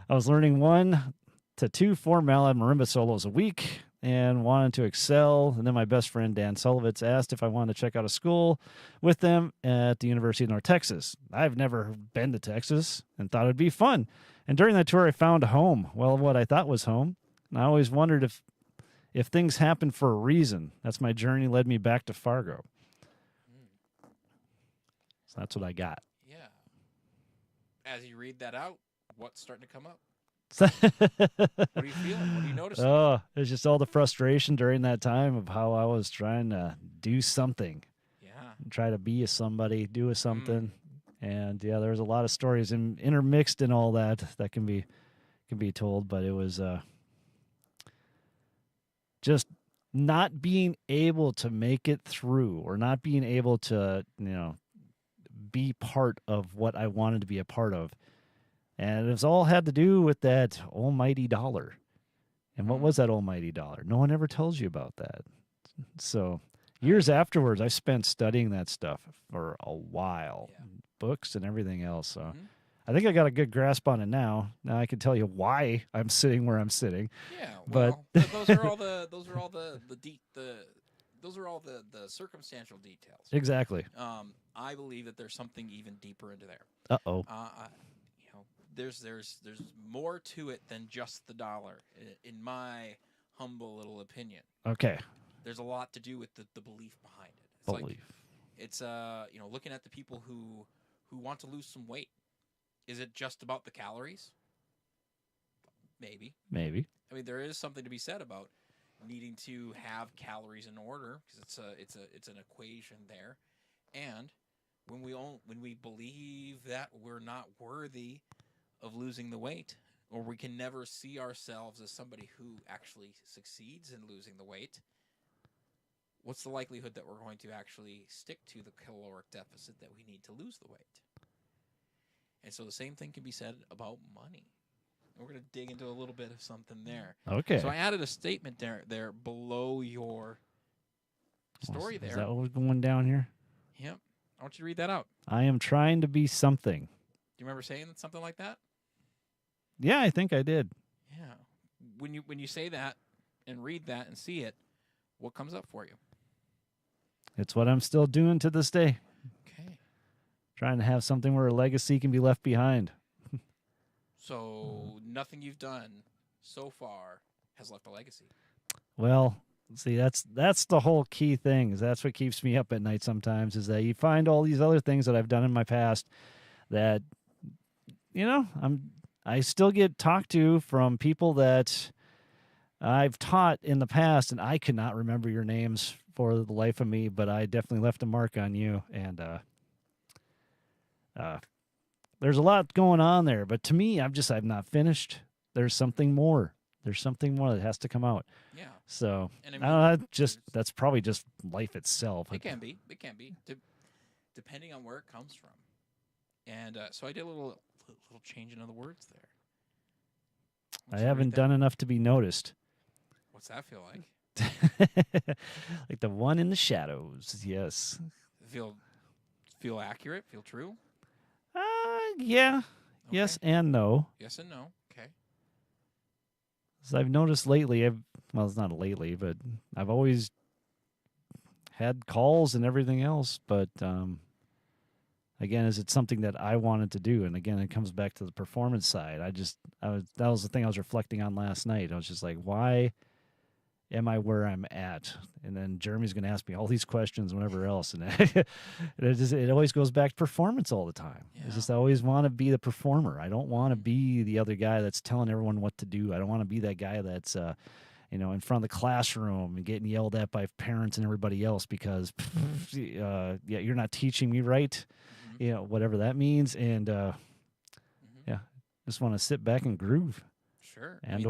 I was learning 1 to 2 4-mallet marimba solos a week and wanted to excel. And then my best friend, Dan Solovitz, asked if I wanted to check out a school with them at the University of North Texas. I've never been to Texas and thought it'd be fun. And during that tour, I found a home. Well, what I thought was home. And I always wondered if things happen for a reason. That's my journey led me back to Fargo. So that's what I got. Yeah. As you read that out, what's starting to come up? What are you feeling? What are you noticing? Oh, it's just all the frustration during that time of how I was trying to do something. Yeah. Try to be a somebody, do a something. And yeah, there's a lot of stories intermixed in all that can be told, but it was just not being able to make it through or not being able to, be part of what I wanted to be a part of. And it's all had to do with that almighty dollar. And what was that almighty dollar? No one ever tells you about that. So years afterwards, I spent studying that stuff for a while, books and everything else. So I think I got a good grasp on it now. Now I can tell you why I'm sitting where I'm sitting. Yeah, well, but those are all the circumstantial details. Exactly. I believe that there's something even deeper into there. Uh-oh. There's more to it than just the dollar, in my humble little opinion. Okay. There's a lot to do with the belief behind it. It's looking at the people who want to lose some weight. Is it just about the calories? Maybe. I mean, there is something to be said about needing to have calories in order, because it's an equation there. And when we believe that we're not worthy of losing the weight, or we can never see ourselves as somebody who actually succeeds in losing the weight, what's the likelihood that we're going to actually stick to the caloric deficit that we need to lose the weight? And so the same thing can be said about money. And we're going to dig into a little bit of something there. Okay. So I added a statement there below your story there. Is that what was going down here? Yep. I want you to read that out. I am trying to be something. Do you remember saying something like that? Yeah, I think I did. Yeah. When you say that and read that and see it, what comes up for you? It's what I'm still doing to this day. Okay. Trying to have something where a legacy can be left behind. So nothing you've done so far has left a legacy. Well, see, that's the whole key thing. Is that's what keeps me up at night sometimes, is that you find all these other things that I've done in my past that, I still get talked to from people that I've taught in the past, and I could not remember your names for the life of me, but I definitely left a mark on you. And there's a lot going on there, but to me, I'm not finished. There's something more. There's something more that has to come out. Yeah. So And that's probably just life itself. It can be. Depending on where it comes from. And so I did a little changing of the words there. I haven't done enough to be noticed. What's that feel like? Like the one in the shadows. Yes. Feel accurate? Feel true? Yeah. Okay. Yes and no. Yes and no. Okay. As I've noticed lately, it's not lately, but I've always had calls and everything else. But again, is it something that I wanted to do? And again, it comes back to the performance side. That was the thing I was reflecting on last night. I was just like, why am I where I'm at? And then Jeremy's going to ask me all these questions, whatever else. And it always goes back to performance all the time. Yeah. It's just I always want to be the performer. I don't want to be the other guy that's telling everyone what to do. I don't want to be that guy that's, in front of the classroom and getting yelled at by parents and everybody else because, you're not teaching me right. Whatever that means. And, just want to sit back and groove. Sure. And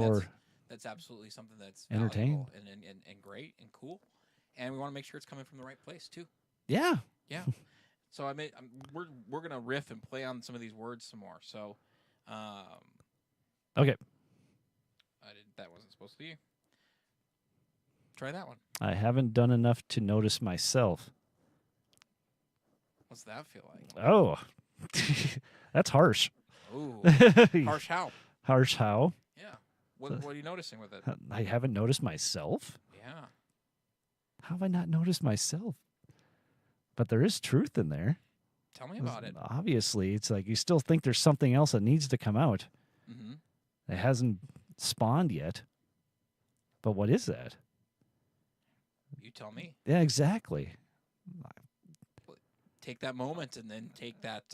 that's absolutely something that's entertaining and great and cool. And we want to make sure it's coming from the right place too. Yeah. Yeah. So we're going to riff and play on some of these words some more. So, okay. That wasn't supposed to be. Try that one. I haven't done enough to notice myself. What's that feel like? Oh, that's harsh. Ooh, harsh how? Harsh how? Yeah. What are you noticing with it? I haven't noticed myself. Yeah. How have I not noticed myself? But there is truth in there. Tell me about it. Obviously, it's like you still think there's something else that needs to come out. Mm-hmm. It hasn't spawned yet. But what is that? You tell me. Yeah, exactly. Take that moment and then take that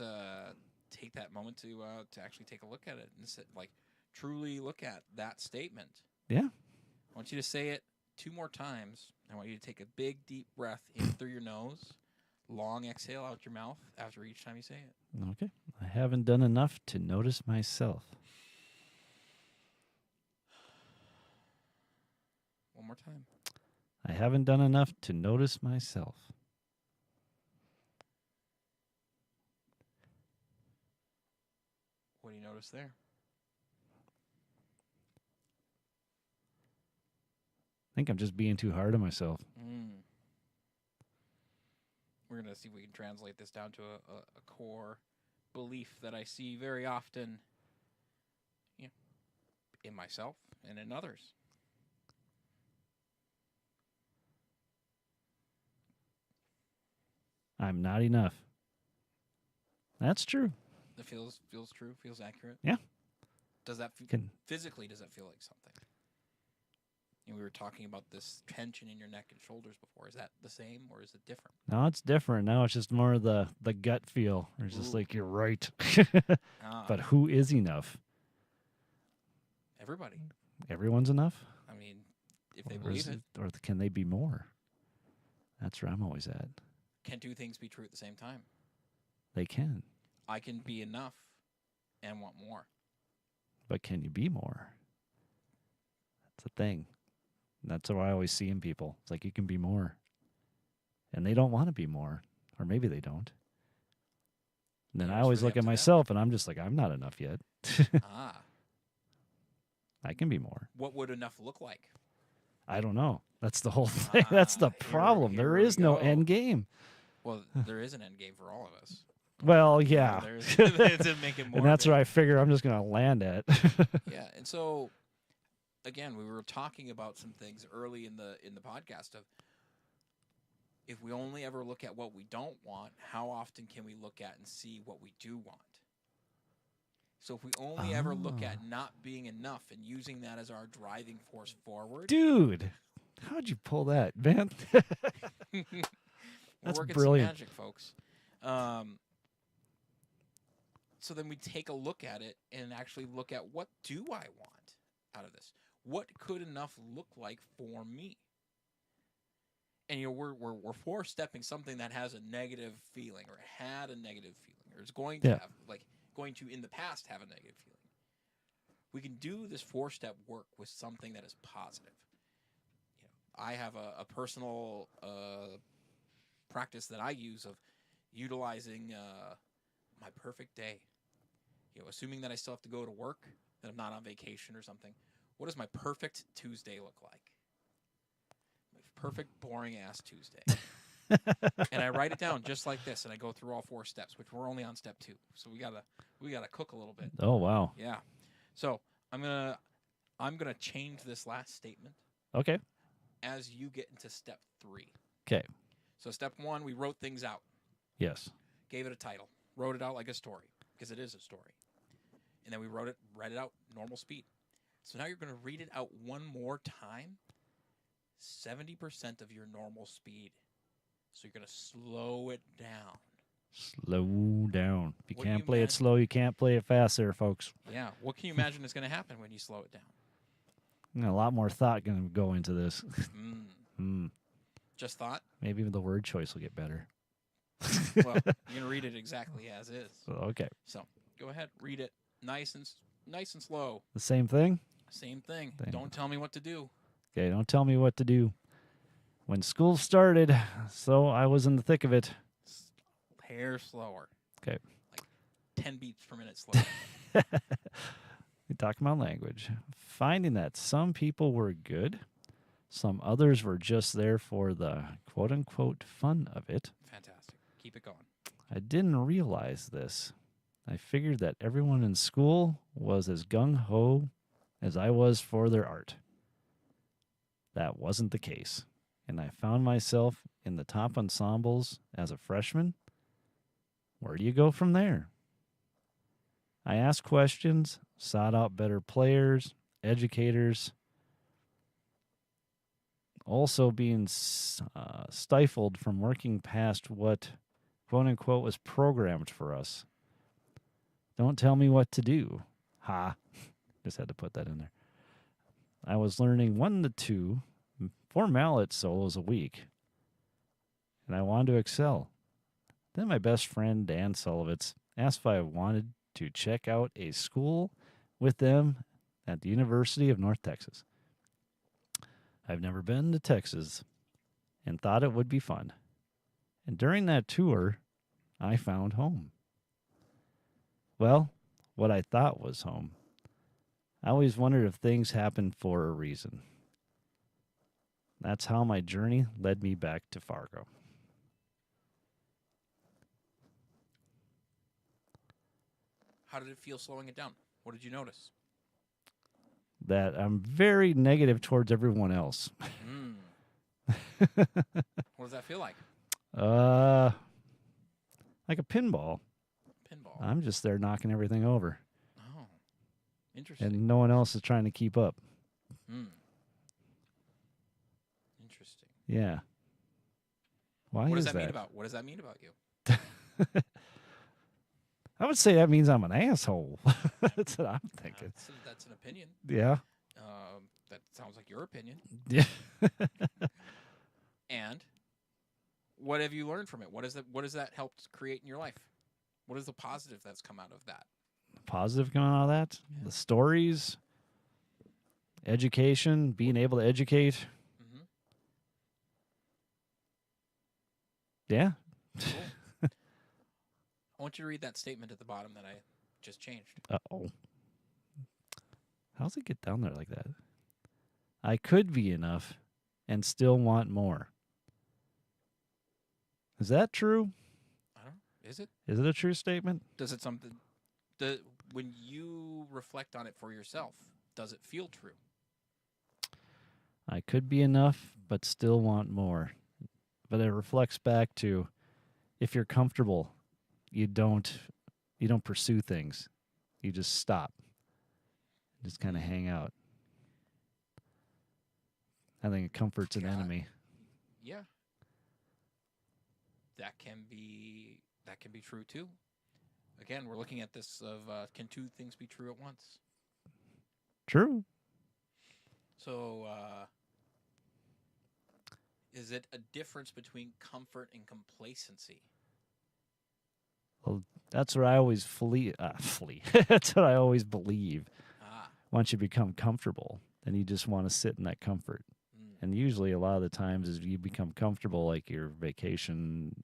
moment to actually take a look at it and truly look at that statement. Yeah. I want you to say it 2 more times. I want you to take a big, deep breath in through your nose, long exhale out your mouth after each time you say it. Okay. I haven't done enough to notice myself. One more time. I haven't done enough to notice myself. What do you notice there? I think I'm just being too hard on myself. We're going to see if we can translate this down to a core belief that I see very often in myself and in others. I'm not enough. That's true. That feels true, feels accurate. Yeah. Does that physically, does that feel like something? We were talking about this tension in your neck and shoulders before. Is that the same or is it different? No, it's different. Now it's just more the gut feel. It's just like, you're right. But who is enough? Everybody. Everyone's enough? I mean, if they believe it. Or can they be more? That's where I'm always at. Can 2 things be true at the same time? They can. I can be enough and want more. But can you be more? That's the thing. That's what I always see in people. It's like, you can be more. And they don't want to be more. Or maybe they don't. And then I always look at myself and I'm just like, I'm not enough yet. I can be more. What would enough look like? I don't know. That's the whole thing. That's the problem. There is no end game. Well, there is an end game for all of us. Well, yeah. To make it more and that's where I figure I'm just going to land at. Yeah. And so, again, we were talking about some things early in the podcast of if we only ever look at what we don't want, how often can we look at and see what we do want? So if we only ever look at not being enough and using that as our driving force forward. Dude, how'd you pull that, man? That's working brilliant. Some magic, folks. So then we take a look at it and actually look at what do I want out of this? What could enough look like for me? And we're 4-stepping something that has a negative feeling or had a negative feeling or is going to have going to in the past have a negative feeling. We can do this 4-step work with something that is positive. I have a personal practice that I use of utilizing my perfect day. Assuming that I still have to go to work, that I'm not on vacation or something. What does my perfect Tuesday look like? My perfect boring ass Tuesday. And I write it down just like this, and I go through all 4 steps, which we're only on step 2. So we gotta cook a little bit. Oh wow. Yeah. So I'm gonna change this last statement. Okay. As you get into step 3. Okay. So step 1, we wrote things out. Yes. Gave it a title. Wrote it out like a story, because it is a story. And then we read it out normal speed. So now you're going to read it out one more time, 70% of your normal speed. So you're going to slow it down. Slow down. If you What can't play it slow, you can't play it fast there, folks. Yeah. What can you imagine is going to happen when you slow it down? A lot more thought going to go into this. Just thought? Maybe even the word choice will get better. Well, you're going to read it exactly as is. Okay. So go ahead, read it nice and slow. The same thing? Same thing. Don't tell me what to do. Okay, don't tell me what to do. When school started, so I was in the thick of it. Hair slower. Okay. Like 10 beats per minute slower. We talk about language. Finding that some people were good, some others were just there for the quote-unquote fun of it. Fantastic. Keep it going. I didn't realize this. I figured that everyone in school was as gung-ho as I was for their art. That wasn't the case, and I found myself in the top ensembles as a freshman. Where do you go from there? I asked questions, sought out better players, educators, also being stifled from working past what, quote unquote, was programmed for us. Don't tell me what to do. Ha. Just had to put that in there. I was learning 1 to 2, 4 mallet solos a week, and I wanted to excel. Then my best friend, Dan Sullivitz, asked if I wanted to check out a school with them at the University of North Texas. I've never been to Texas and thought it would be fun. And during that tour, I found home. Well, what I thought was home. I always wondered if things happen for a reason. That's how my journey led me back to Fargo. How did it feel slowing it down? What did you notice? That I'm very negative towards everyone else. What does that feel like? Like a pinball. Pinball. I'm just there knocking everything over. Oh, interesting. And no one else is trying to keep up. Interesting. Yeah. Why What is does that that? mean about? What does that mean about you? I would say that means I'm an asshole. That's what I'm thinking. That's an opinion. Yeah. That sounds like your opinion. Yeah. And what have you learned from it? What has that helped create in your life? What is the positive that's come out of that? Positive coming out of that? Yeah. The stories, education, being able to educate. Mm-hmm. Yeah. Cool. I want you to read that statement at the bottom that I just changed. Uh-oh. How's it get down there like that? I could be enough and still want more. Is that true? I don't know. Is it? Is it a true statement? Does it something... when you reflect on it for yourself, does it feel true? I could be enough, but still want more. But it reflects back to if you're comfortable, you don't pursue things. You just stop. Just kind of hang out. I think comfort's an enemy. Yeah. That can be true too. Again, we're looking at this of can two things be true at once? True. So, is it a difference between comfort and complacency? Well, that's what I always flee. That's what I always believe. Once you become comfortable, then you just want to sit in that comfort. And usually a lot of the times as you become comfortable, like your vacation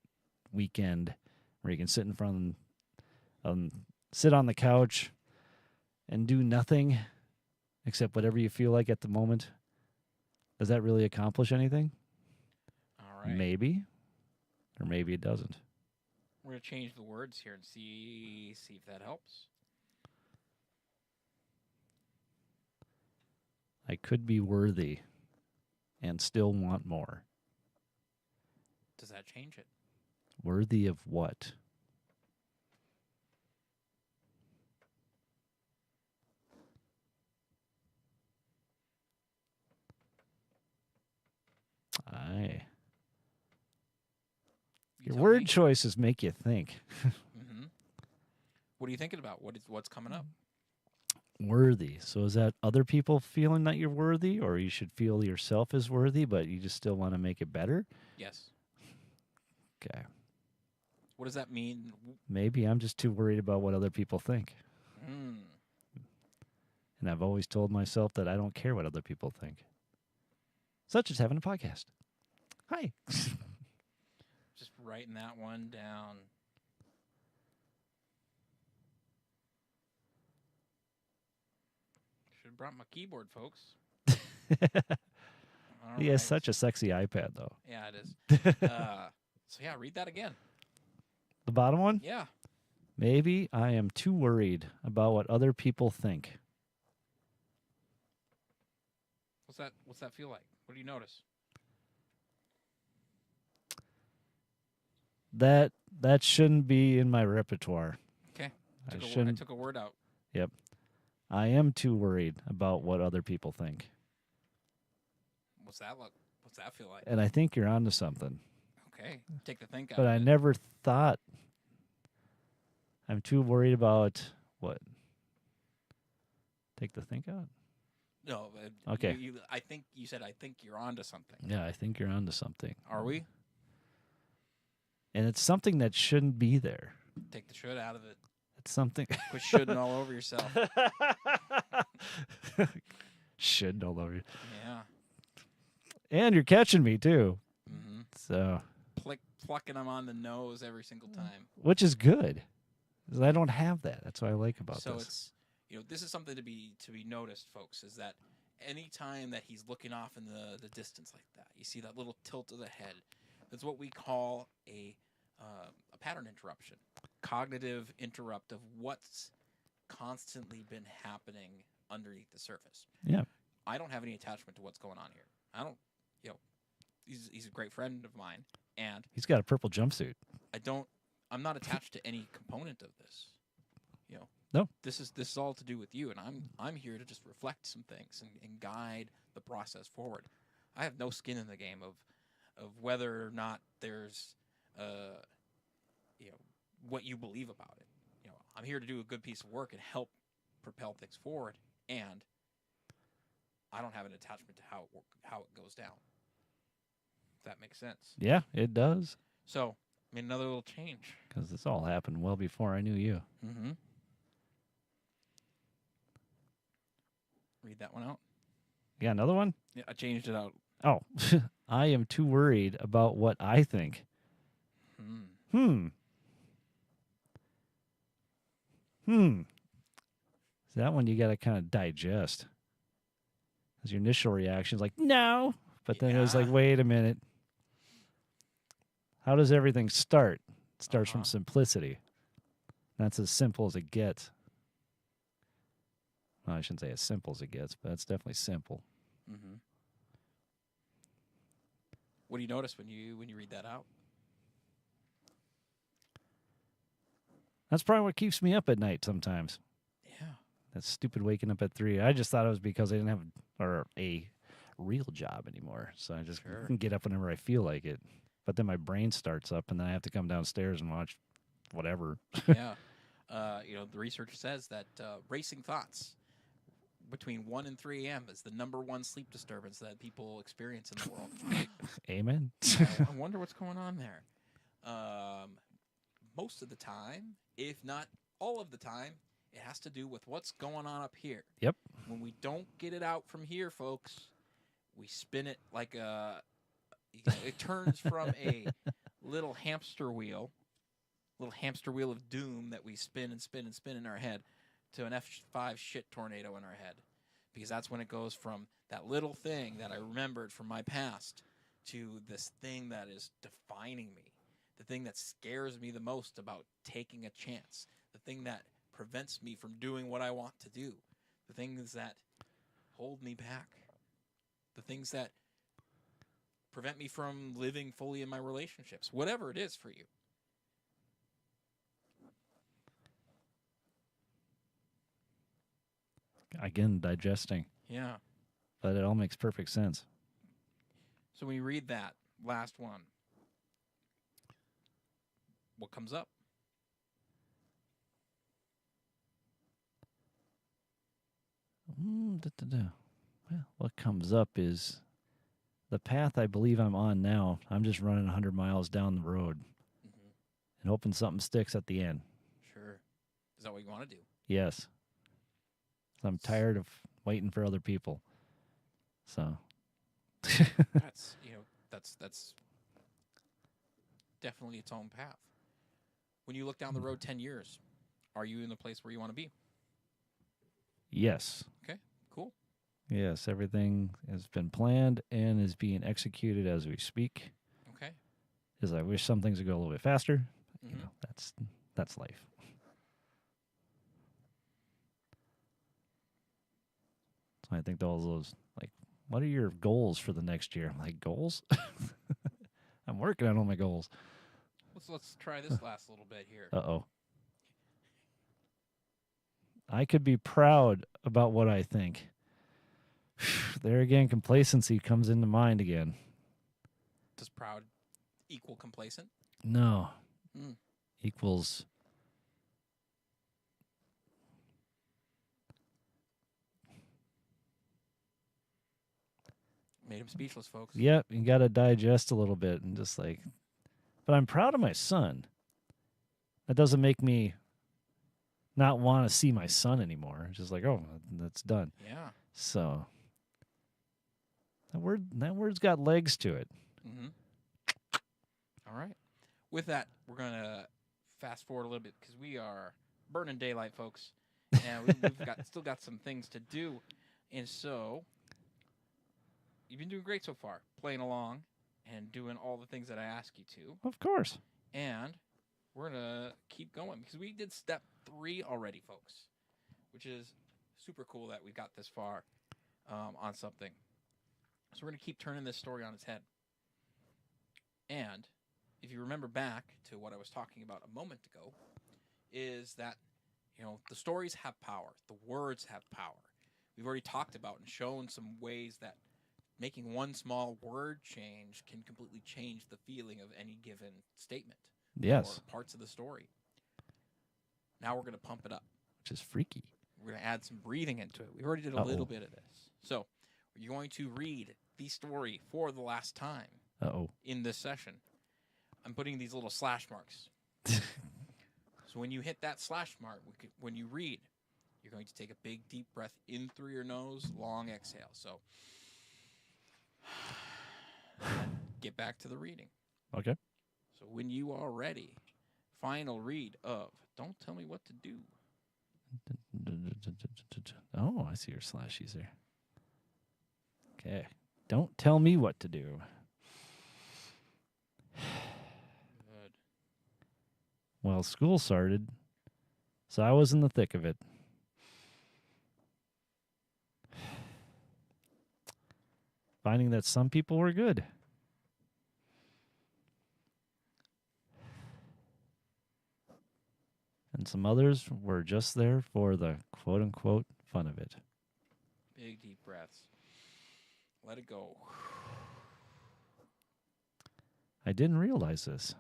weekend, where you can sit in front sit on the couch and do nothing except whatever you feel like at the moment. Does that really accomplish anything? All right. Maybe. Or maybe it doesn't. We're going to change the words here and see if that helps. I could be worthy and still want more. Does that change it? Worthy of what? Your word choices make you think. Mm-hmm. What are you thinking about? What's coming up? Worthy. So is that other people feeling that you're worthy, or you should feel yourself as worthy, but you just still want to make it better? Yes. Okay. What does that mean? Maybe I'm just too worried about what other people think. And I've always told myself that I don't care what other people think. Such as having a podcast. Hi. Just writing that one down. Should have brought my keyboard, folks. He has such a sexy iPad, though. Yeah, it is. So, yeah, read that again. The bottom one? Yeah. Maybe I am too worried about what other people think. What's that feel like? What do you notice? That shouldn't be in my repertoire. Okay. I I shouldn't. took a word out. Yep. I am too worried about what other people think. What's that look? What's that feel like? And I think you're onto something. Okay. Take the think out But of I it. never thought I'm too worried about what? Take the think out? No. Okay. I think you said I think you're onto something. Yeah, I think you're onto something. Are we? And it's something that shouldn't be there. Take the should out of it. It's something. Quit shoulding all over yourself. Should all over you. Yeah. And you're catching me too. Mm-hmm. So, Plucking them on the nose every single time. which is good. 'Cause I don't have that. That's what I like about So this. it's this is something to be noticed, folks. Is that any time that he's looking off in the distance like that, you see that little tilt of the head. That's what we call a pattern interruption, cognitive interrupt of what's constantly been happening underneath the surface. Yeah. I don't have any attachment to what's going on here. I don't, he's a great friend of mine, and He's got a purple jumpsuit. I'm not attached to any component of this. No. This is all to do with you, and I'm here to just reflect some things and guide the process forward. I have no skin in the game of whether or not there's what you believe about it. I'm here to do a good piece of work and help propel things forward, and I don't have an attachment to how it goes down. If that makes sense. Yeah, it does. So, another little change. Because this all happened well before I knew you. Mm-hmm. Read that one out. You got another one? Yeah, I changed it out. Oh, I am too worried about what I think. So that one you got to kind of digest. Because your initial reaction is like, no. But then it was like, wait a minute. How does everything start? It starts from simplicity. That's as simple as it gets. Well, I shouldn't say as simple as it gets, but it's definitely simple. Mm-hmm. What do you notice when you read that out? That's probably what keeps me up at night sometimes. Yeah. That stupid waking up at 3. I just thought it was because I didn't have a real job anymore. So I just can get up whenever I feel like it. But then my brain starts up, and then I have to come downstairs and watch whatever. Yeah. The research says that racing thoughts between 1 and 3 a.m. is the number one sleep disturbance that people experience in the world. Amen. I wonder what's going on there. Most of the time, if not all of the time, it has to do with what's going on up here. Yep. When we don't get it out from here, folks, we spin it like it turns from a little hamster wheel of doom that we spin and spin and spin in our head to an F5 shit tornado in our head. Because that's when it goes from that little thing that I remembered from my past to this thing that is defining me. The thing that scares me the most about taking a chance. The thing that prevents me from doing what I want to do. The things that hold me back. The things that prevent me from living fully in my relationships. Whatever it is for you. Again, digesting. Yeah. But it all makes perfect sense. So when you read that last one, what comes up? Well, what comes up is the path I believe I'm on now. I'm just running 100 miles down the road and hoping something sticks at the end. Sure. Is that what you want to do? Yes. I'm tired of waiting for other people. So. That's definitely its own path. When you look down the road 10 years, are you in the place where you want to be? Yes. Okay, cool. Yes, everything has been planned and is being executed as we speak. Okay. Because I wish some things would go a little bit faster. But, Mm-hmm. that's life. I think those like, what are your goals for the next year? I'm like, goals? I'm working on all my goals. Let's try this last little bit here. Uh-oh. I could be proud about what I think. There again, complacency comes into mind again. Does proud equal complacent? No. Equals... Made him speechless, folks. Yep, you got to digest a little bit and just like... But I'm proud of my son. That doesn't make me not want to see my son anymore. It's just like, oh, that's done. Yeah. So that word's got legs to it. Mm-hmm. All right. With that, we're going to fast forward a little bit because we are burning daylight, folks. And we've still got some things to do. And so you've been doing great so far, playing along and doing all the things that I ask you to. Of course. And we're going to keep going because we did step 3 already, folks, which is super cool that we got this far on something. So we're going to keep turning this story on its head. And if you remember back to what I was talking about a moment ago, is that, the stories have power. The words have power. We've already talked about and shown some ways that making one small word change can completely change the feeling of any given statement. Yes. Or parts of the story. Now we're going to pump it up. Which is freaky. We're going to add some breathing into it. We already did a little bit of this. So you're going to read the story for the last time in this session. I'm putting these little slash marks. So when you hit that slash mark, when you read, you're going to take a big, deep breath in through your nose, long exhale. So get back to the reading. Okay. So when you are ready, final read of Don't Tell Me What to Do. Oh, I see your slashies there. Okay. Don't tell me what to do. Good. Well, school started, so I was in the thick of it. Finding that some people were good. And some others were just there for the quote-unquote fun of it. Big, deep breaths. Let it go. I didn't realize this.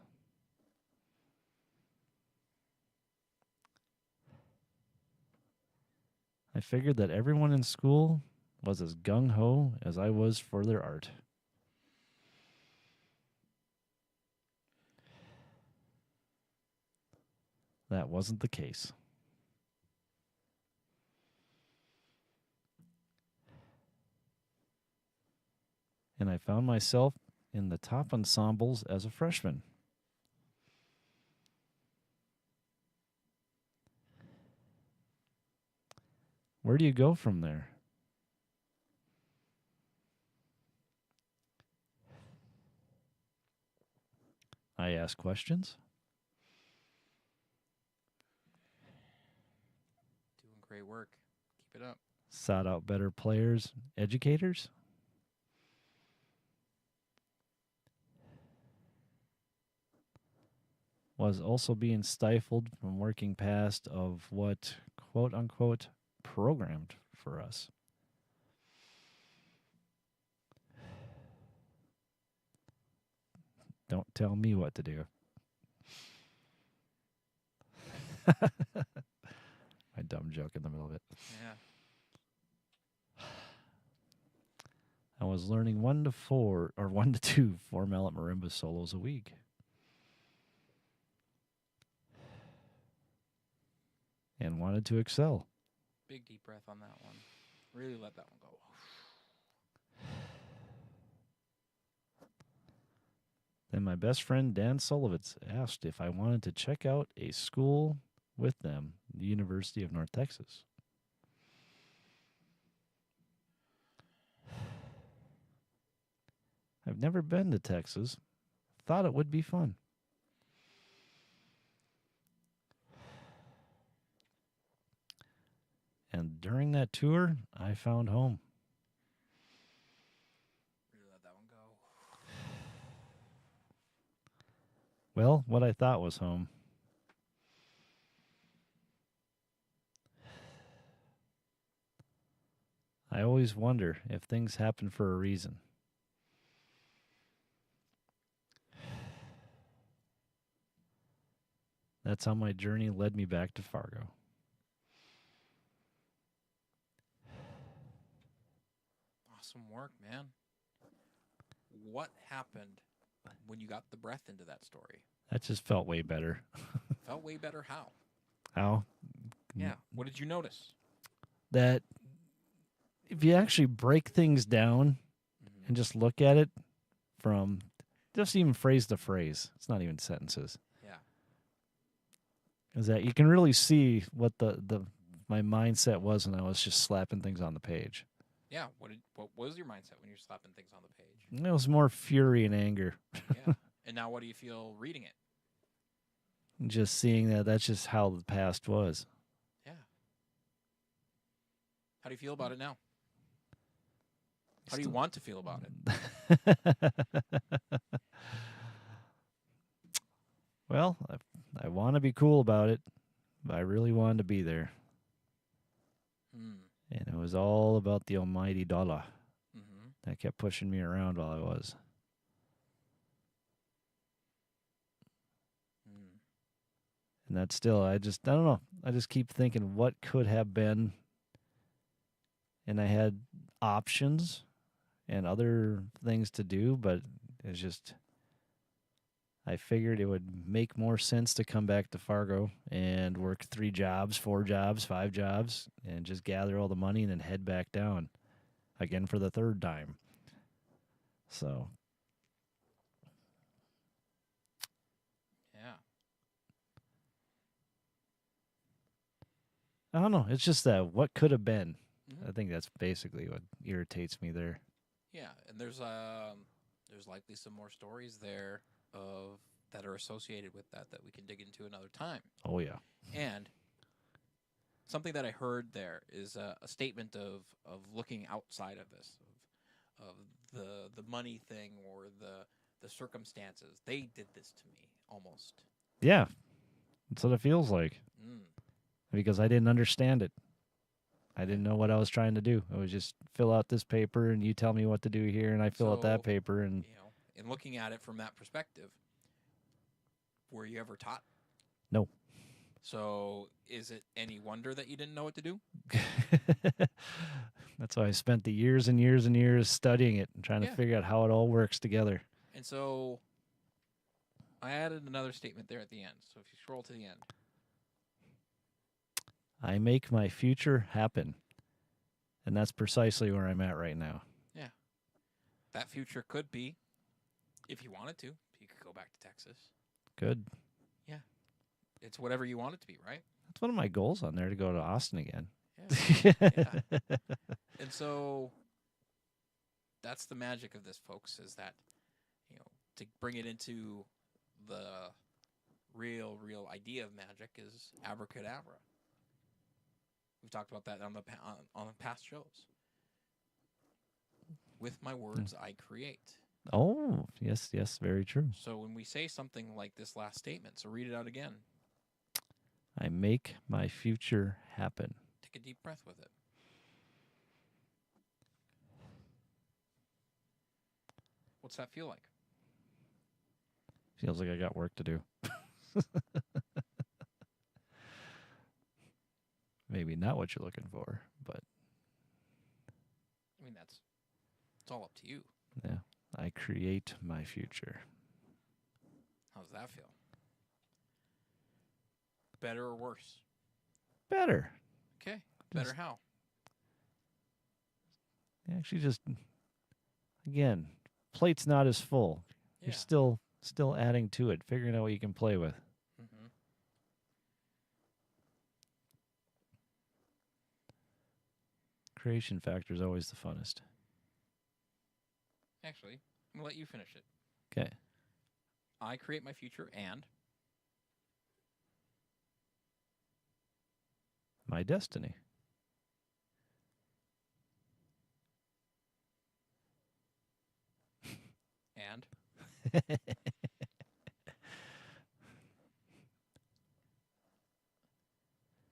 I figured that everyone in school was as gung-ho as I was for their art. That wasn't the case. And I found myself in the top ensembles as a freshman. Where do you go from there? I ask questions. Doing great work. Keep it up. Sought out better players, educators. Was also being stifled from working past of what, quote unquote, programmed for us. Don't tell me what to do. My dumb joke in the middle of it. Yeah. I was learning 1 to 2 4-mallet marimba solos a week. And wanted to excel. Big deep breath on that one. Really let that one go. Then my best friend Dan Solovitz asked if I wanted to check out a school with them, the University of North Texas. I've never been to Texas. Thought it would be fun. And during that tour, I found home. Really let that one go. Well, what I thought was home. I always wonder if things happen for a reason. That's how my journey led me back to Fargo. Awesome work, man. What happened when you got the breath into that story? That just felt way better. Felt way better how? How? Yeah. What did you notice? That if you actually break things down and just look at it from just even phrase to phrase, it's not even sentences. Yeah. Is that you can really see what my mindset was when I was just slapping things on the page. Yeah. What was your mindset when you're slapping things on the page? It was more fury and anger. Yeah. And now what do you feel reading it? Just seeing that's just how the past was. Yeah. How do you feel about it now? How do you want to feel about it? Well, I want to be cool about it, but I really wanted to be there. And it was all about the almighty dollar that kept pushing me around while I was. And that's still, I don't know. I just keep thinking what could have been. And I had options and other things to do, but it's just, I figured it would make more sense to come back to Fargo and work 3 jobs, 4 jobs, 5 jobs, and just gather all the money and then head back down again for the 3rd time. So. Yeah. I don't know. It's just that what could have been. I think that's basically what irritates me there. Yeah, and there's likely some more stories there that are associated with that we can dig into another time. Oh yeah. And something that I heard there is a statement of looking outside of this, of the money thing or the circumstances. They did this to me almost. Yeah, that's what it feels like. Because I didn't understand it. I didn't know what I was trying to do. I was just fill out this paper and you tell me what to do here, and I fill out that paper. And in looking at it from that perspective, were you ever taught? No. So is it any wonder that you didn't know what to do? That's why I spent the years and years and years studying it and trying to figure out how it all works together. And so I added another statement there at the end. So if you scroll to the end. I make my future happen. And that's precisely where I'm at right now. Yeah. That future could be, if you wanted to, you could go back to Texas. Good. Yeah. It's whatever you want it to be, right? That's one of my goals on there, to go to Austin again. Yeah. Yeah. And so that's the magic of this, folks, is that, to bring it into the real idea of magic is abracadabra. We've talked about that on the past shows. With my words, I create. Oh, yes, very true. So when we say something like this last statement, so read it out again. I make my future happen. Take a deep breath with it. What's that feel like? Feels like I got work to do. Maybe not what you're looking for, but I mean, it's all up to you. Yeah. I create my future. How does that feel? Better or worse? Better. Okay. Better how? Actually, just, again, plate's not as full. Yeah. You're still adding to it, figuring out what you can play with. Mm-hmm. Creation factor is always the funnest. Actually, I'm going to let you finish it. Okay. I create my future and my destiny. And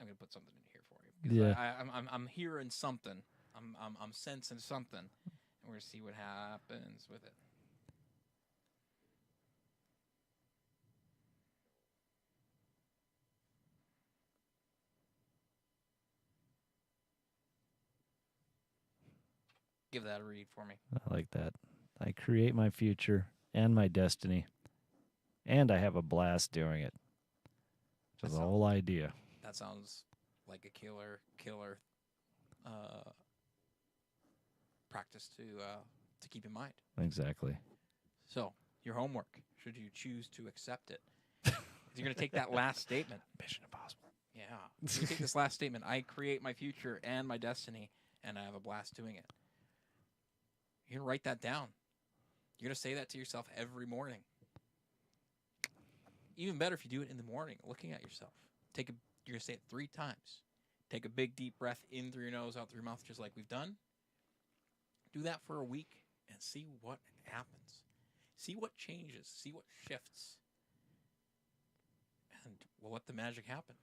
I'm gonna put something in here for you because Yeah. I'm hearing something. I'm sensing something, and we're gonna see what happens with it. Give that a read for me. I like that. I create my future and my destiny, and I have a blast doing it. Which is the whole idea. That sounds like a killer practice to keep in mind. Exactly. So, your homework, should you choose to accept it, you're going to take that last statement. Mission Impossible. Yeah. You take this last statement. I create my future and my destiny, and I have a blast doing it. You're going to write that down. You're going to say that to yourself every morning. Even better if you do it in the morning, looking at yourself. You're going to say it 3 times. Take a big, deep breath in through your nose, out through your mouth, just like we've done. Do that for a week and see what happens. See what changes. See what shifts. And we'll let the magic happen.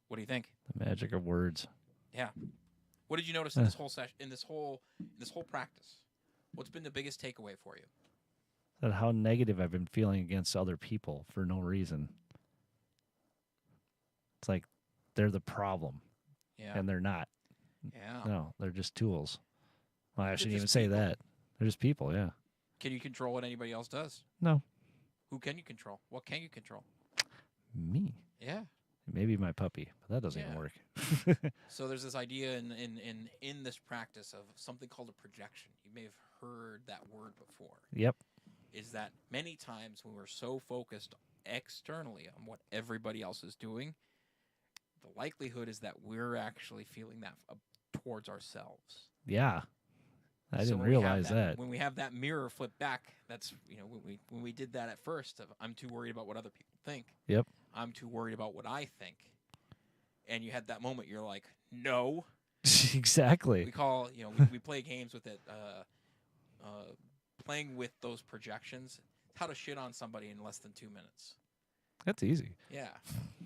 What do you think? The magic of words. Yeah. What did you notice in this whole session, in this whole practice? What's been the biggest takeaway for you? That how negative I've been feeling against other people for no reason. It's like they're the problem. Yeah. And they're not. Yeah. No, they're just tools. Well, I shouldn't even just say people. that. They're just people, yeah. Can you control what anybody else does? No. Who can you control? What can you control? Me. Yeah. Maybe my puppy, but that doesn't even work. So there's this idea in this practice of something called a projection. You may have heard that word before. Yep. Is that many times when we're so focused externally on what everybody else is doing, the likelihood is that we're actually feeling that towards ourselves. Yeah. I didn't realize that. When we have that mirror flip back, that's, when we did that at first, I'm too worried about what other people think. Yep. I'm too worried about what I think. And you had that moment, you're like, no. Exactly. We call, we play games with it, playing with those projections, how to shit on somebody in less than 2 minutes. That's easy. Yeah.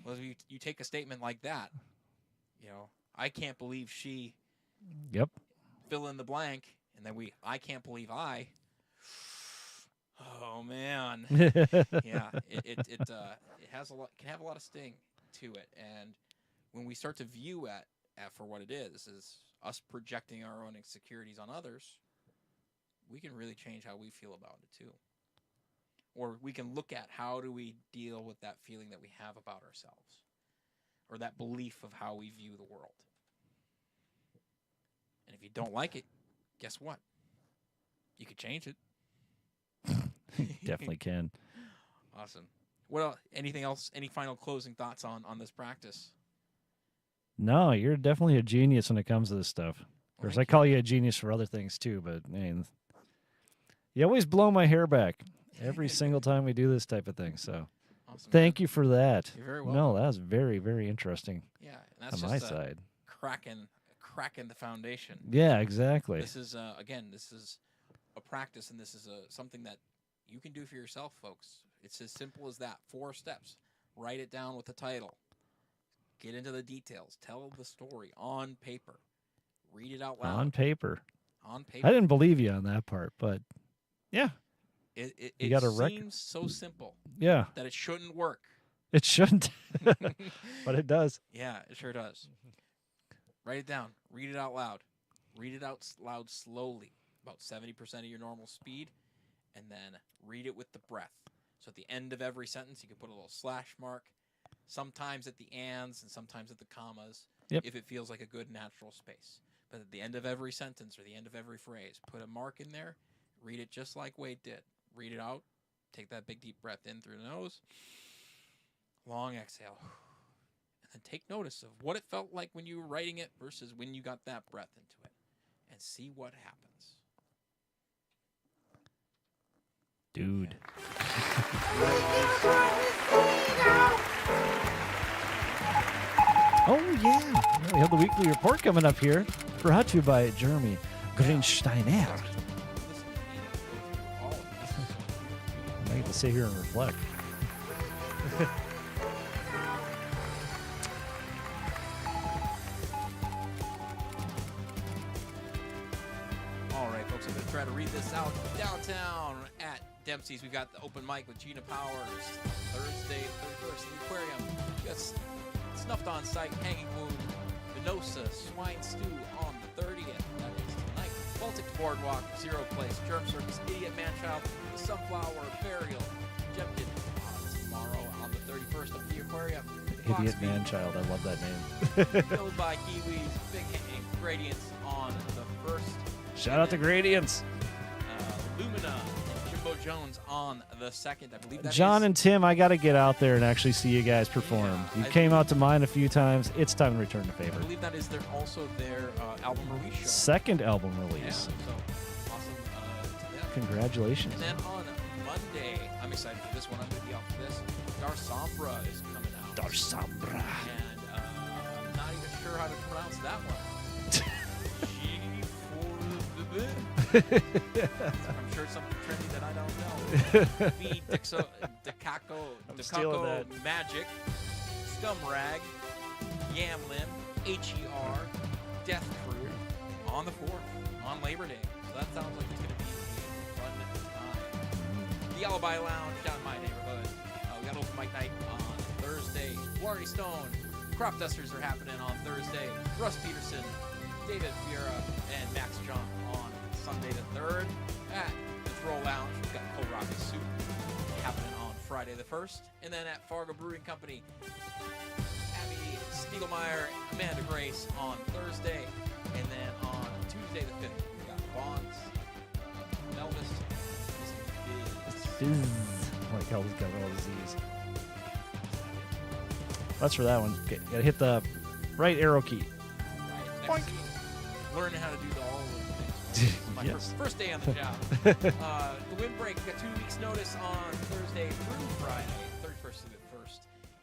Well, if you take a statement like that, I can't believe she. Yep. Fill in the blank, and then I can't believe I. Oh man. Yeah. It has can have a lot of sting to it, and when we start to view it for what it is us projecting our own insecurities on others, we can really change how we feel about it too. Or we can look at how do we deal with that feeling that we have about ourselves, or that belief of how we view the world. And if you don't like it, guess what? You could change it. Definitely can. Awesome. Well, anything else? Any final closing thoughts on this practice? No, you're definitely a genius when it comes to this stuff. Of course, I call you a genius for other things too, but man, you always blow my hair back every single time we do this type of thing. So awesome, thank you for that. You're very welcome. No, that was very, very interesting. Yeah, and that's on just my side. Cracking the foundation. Yeah, exactly. This is this is a practice, and this is something that you can do for yourself, folks. It's as simple as that. 4 steps. Write it down with the title. Get into the details. Tell the story on paper. Read it out loud. On paper. On paper. I didn't believe you on that part, but yeah. It seems so simple. Yeah. That it shouldn't work. It shouldn't. But it does. Yeah, it sure does. Write it down. Read it out loud. Read it out loud slowly, about 70% of your normal speed, and then read it with the breath. So at the end of every sentence, you can put a little slash mark, sometimes at the ands and sometimes at the commas, if it feels like a good natural space. But at the end of every sentence or the end of every phrase, put a mark in there, read it just like Wade did. Read it out, take that big deep breath in through the nose, long exhale. And take notice of what it felt like when you were writing it versus when you got that breath into it, and see what happens. Dude. Oh, yeah. We have the weekly report coming up here, brought to you by Jeremy Greensteiner. need to sit here and reflect. All right, folks, I'm going to try to read this out. Downtown at Dempsey's, we've got the open mic with Gina Powers. Thursday, 31st in the aquarium. We got Snuffed on Sight, Hanging Wound, Venosa, Swine Stew on the 30th. That is tonight. Baltic Boardwalk, Zero Place, Germ Circus, Idiot Manchild, The Sunflower, Burial, Jeffery tomorrow on the 31st of the aquarium. Idiot Manchild, I love that name. Filled by Kiwis, Big Gradients on the 1st. Shout out to Gradients. Lumina and Jimbo Jones on the 2nd. I believe that John is. and Tim, I got to get out there and actually see you guys perform. Yeah, You came out to mine a few times. It's time to return the favor. I believe that is also their album release show. Second album Yeah, release. so awesome to them. Congratulations. And then on Monday, I'm excited for this one. I'm going to be out for this. Dar Sombra is coming out. Dar Sombra. And I'm not even sure how to pronounce that one. I'm sure it's something trendy that I don't know. V I'm stealing Decaco that. Magic, Scumrag, Yamlim, HER, Death Crew on the 4th, on Labor Day. So that sounds like it's going to be a fun time. The Alibi Lounge down in my neighborhood. We got open mic night on Thursday. Wardy Stone, Crop Dusters are happening on Thursday. Russ Peterson, David Vieira, and Max John on Sunday the 3rd at the Troll Lounge. We've got Kohlrabi Soup happening on Friday the 1st. And then at Fargo Brewing Company, Abby Spiegelmeyer, Amanda Grace on Thursday. And then on Tuesday the 5th, we've got Bonds, Melvis, Fizz. I like how he's got all the Z's. That's for that one. Gotta hit the right arrow key. Right, next week, learning how to do all of the things. My Yes. first day on the job. The windbreak, we got 2 weeks notice on Thursday through Friday, 31st to the 1st,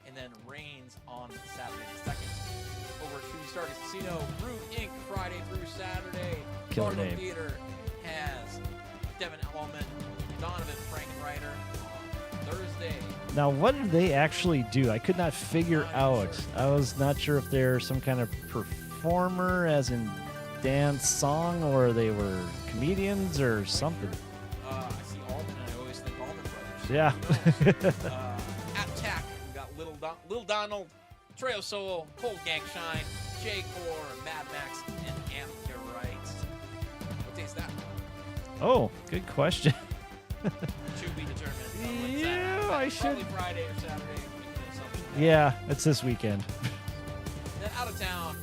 and then rains on Saturday the 2nd. Over at Shooting Star Casino, Groove Inc. Friday through Saturday. Killer Bardo name. Theater has Devin Ellman, Donovan Frankenreiter on Thursday. Now, what did they actually do? I could not figure Not out. sure. I was not sure if they're some kind of performer, as in dance song, or they were comedians or something. I see Allman, and I always think Allman Brothers. Yeah. Who knows? At TAC, we got Little Donald, Treo Soul, Cold Gang Shine, J Core, Mad Max, and Amphirite. What day is that? Oh, good question. Should be determined. on what's Yeah, that. I Probably should- Friday or Saturday. Something like that. Yeah, it's this weekend. Then out of town,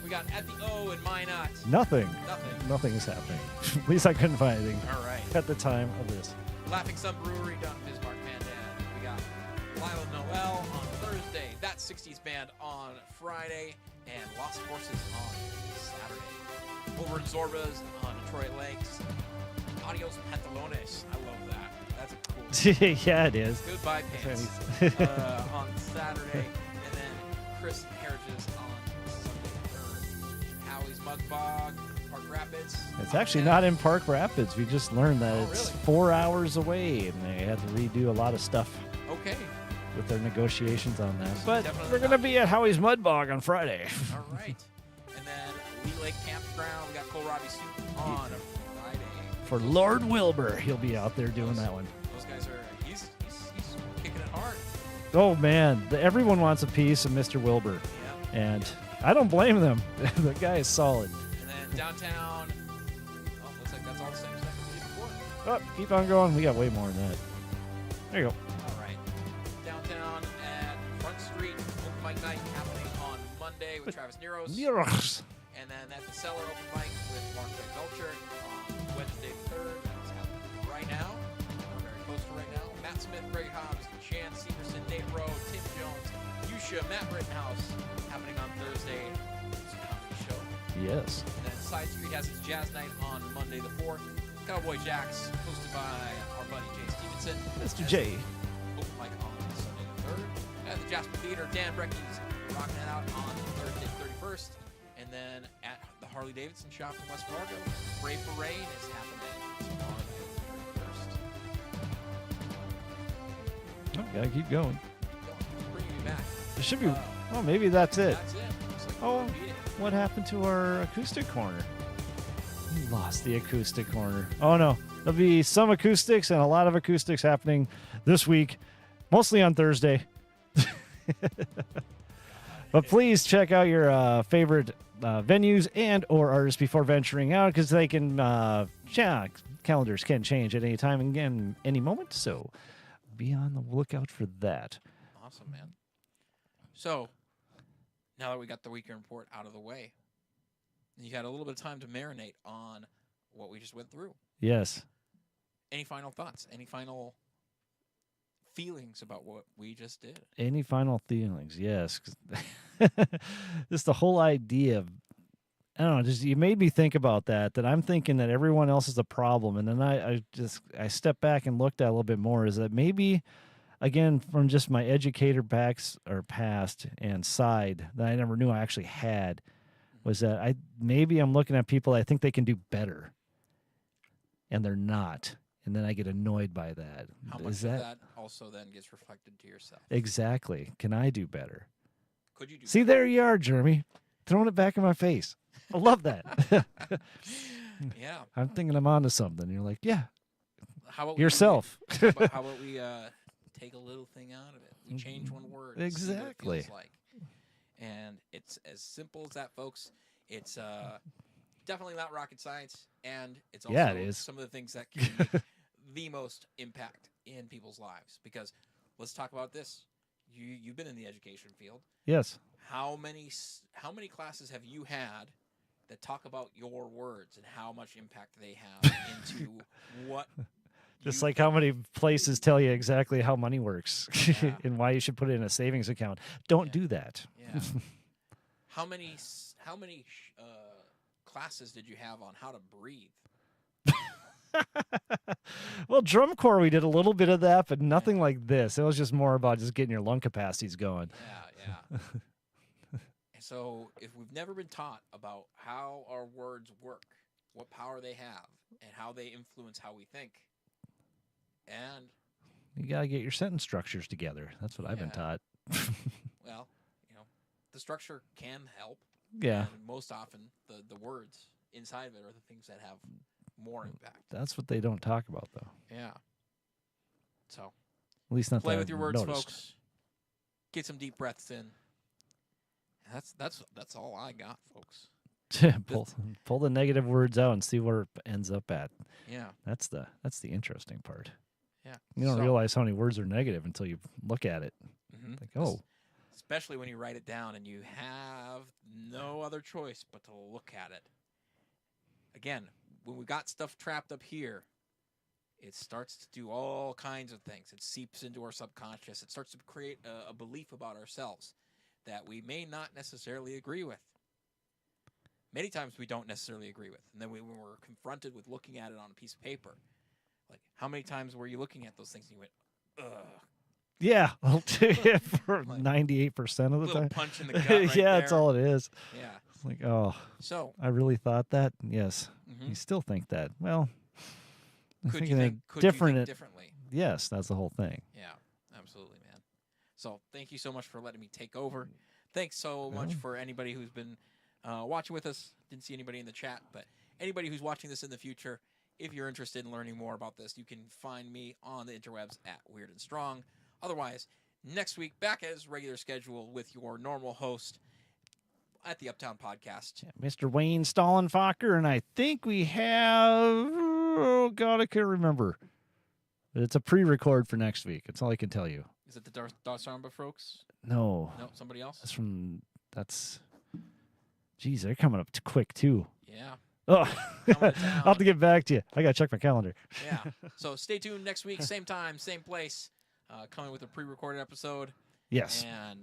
we got At the O in Minot. Nothing. Nothing. Nothing is happening. At least I couldn't find anything All right. at the time of this. Laughing Sun Brewery down in Bismarck, Mandan. We got Lila Noel on Thursday. That 60s Band on Friday. And Lost Horses on Saturday. Over in Zorba's on Detroit Lakes. Adios Pantalones. I love that. That's a cool. Yeah, it is. Goodbye Pants. On Saturday. And then Chris Harridge's on Sunday 3rd. Howie's Mug Bog, Park Rapids. It's actually not in Park Rapids. We just learned that Oh, it's really? 4 hours away, and they had to redo a lot of stuff Okay. with their negotiations on that. But Definitely we're going to be at Howie's Mud Bog on Friday. All right. And then Lee Lake Campground. We got Kohlrabi Soup on Friday. For Lord Wilbur, he'll be out there doing that one. Those guys are, he's kicking it hard. Oh, man. Everyone wants a piece of Mr. Wilbur, Yeah. and I don't blame them. The guy is solid. And then downtown, oh, looks like that's all the same stuff we did before. Oh, keep on going. We got way more than that. There you go. All right. Downtown at Front Street, open mic night happening on Monday with Travis Neros. Yes. And then at the Cellar open mic with Mark Ray Belcher on Wednesday the 3rd. That's happening right now. We're very close to right now. Matt Smith, Greg Hobbs, Chan Severson, Nate Rowe, Tim Jones, Yusha, Matt Rittenhouse happening on Thursday. It's a comedy show. Yes. And then Side Street has its jazz night on Monday the 4th. Cowboy Jacks, hosted by our buddy Jay Stevenson. Mr. Has J. Open mic on Sunday the 3rd. At the Jasper Theater, Dan Brecky's rocking it out on Thursday the 31st. And then at the Harley Davidson shop in West Fargo, Pray for Rain is happening tomorrow night, the 31st. Gotta keep going. Bringing you back. It should be. Oh, maybe that's it. That's it. Looks like Oh, we'll beat it. what happened to our acoustic corner? We lost the acoustic corner. Oh, no. There'll be some acoustics and a lot of acoustics happening this week, mostly on Thursday. But please check out your favorite venues and or artists before venturing out, because they can, calendars can change at any time and again, any moment. So be on the lookout for that. Awesome, man. So, now that we got the weekend report out of the way, you had a little bit of time to marinate on what we just went through. Yes. Any final thoughts? Any final feelings about what we just did? Any final feelings? Yes. Just the whole idea of, I don't know, just you made me think about that I'm thinking that everyone else is a problem. And then I stepped back and looked at it a little bit more, is that maybe, again, from just my educator past and side that I never knew I actually had, was that maybe I'm looking at people I think they can do better, and they're not. And then I get annoyed by that. How much of that also then gets reflected to yourself? Exactly. Can I do better? Could you do See, better? there you are, Jeremy. Throwing it back in my face. I love that. Yeah. I'm thinking I'm onto something. You're like, yeah, How about yourself. how about we take a little thing out of it? We change one word. and see what it Exactly. feels like. And it's as simple as that, folks. It's definitely not rocket science, and it's also Yeah, it is. some of the things that can make the most impact in people's lives. Because let's talk about this. You've been in the education field. Yes. How many classes have you had that talk about your words and how much impact they have into what? Just like how many places tell you exactly how money works Yeah. and why you should put it in a savings account. Don't do that. Yeah. How many classes did you have on how to breathe? Well, drum corps, we did a little bit of that, but nothing like this. It was just more about just getting your lung capacities going. Yeah. And so if we've never been taught about how our words work, what power they have, and how they influence how we think, and You got to get your sentence structures together. That's what I've been Yeah. taught. well, the structure can help. Yeah. And most often, the words inside of it are the things that have more impact. That's what they don't talk about, though. Yeah. So At least not play that with your I've words, noticed. folks. Get some deep breaths in. That's all I got, folks. pull the negative words out and see where it ends up at. Yeah. That's the interesting part. Yeah. You don't So- realize how many words are negative until you look at it. Mhm. Like, oh, Especially when you write it down and you have no other choice but to look at it. Again, when we got stuff trapped up here, it starts to do all kinds of things. It seeps into our subconscious. It starts to create a belief about ourselves that we may not necessarily agree with. Many times we don't necessarily agree with. And then when we're confronted with looking at it on a piece of paper, like how many times were you looking at those things and you went, ugh. yeah, for Like, 98% of the Little time. punch in the gut right Yeah, that's there. all it is. Yeah. It's like, oh, So, I really thought that. Yes, mhm. you still think that. Well, I'm could you thinking think, it could you different. think differently? Yes, that's the whole thing. Yeah, absolutely, man. So thank you so much for letting me take over. Thanks so much for anybody who's been watching with us. Didn't see anybody in the chat, but anybody who's watching this in the future, if you're interested in learning more about this, you can find me on the interwebs at Weird and Strong. Otherwise, next week, back as regular schedule with your normal host at the Uptown Podcast. Yeah, Mr. Wayne Stallenfacher, and I think we have, oh God, I can't remember. But it's a pre-record for next week. That's all I can tell you. Is it the Das Samba folks? No, No, somebody else? Geez, they're coming up quick too. Yeah. Oh, Coming to I'll have to get back to you. I got to check my calendar. Yeah. So stay tuned next week, same time, same place. Coming with a pre-recorded episode. Yes. And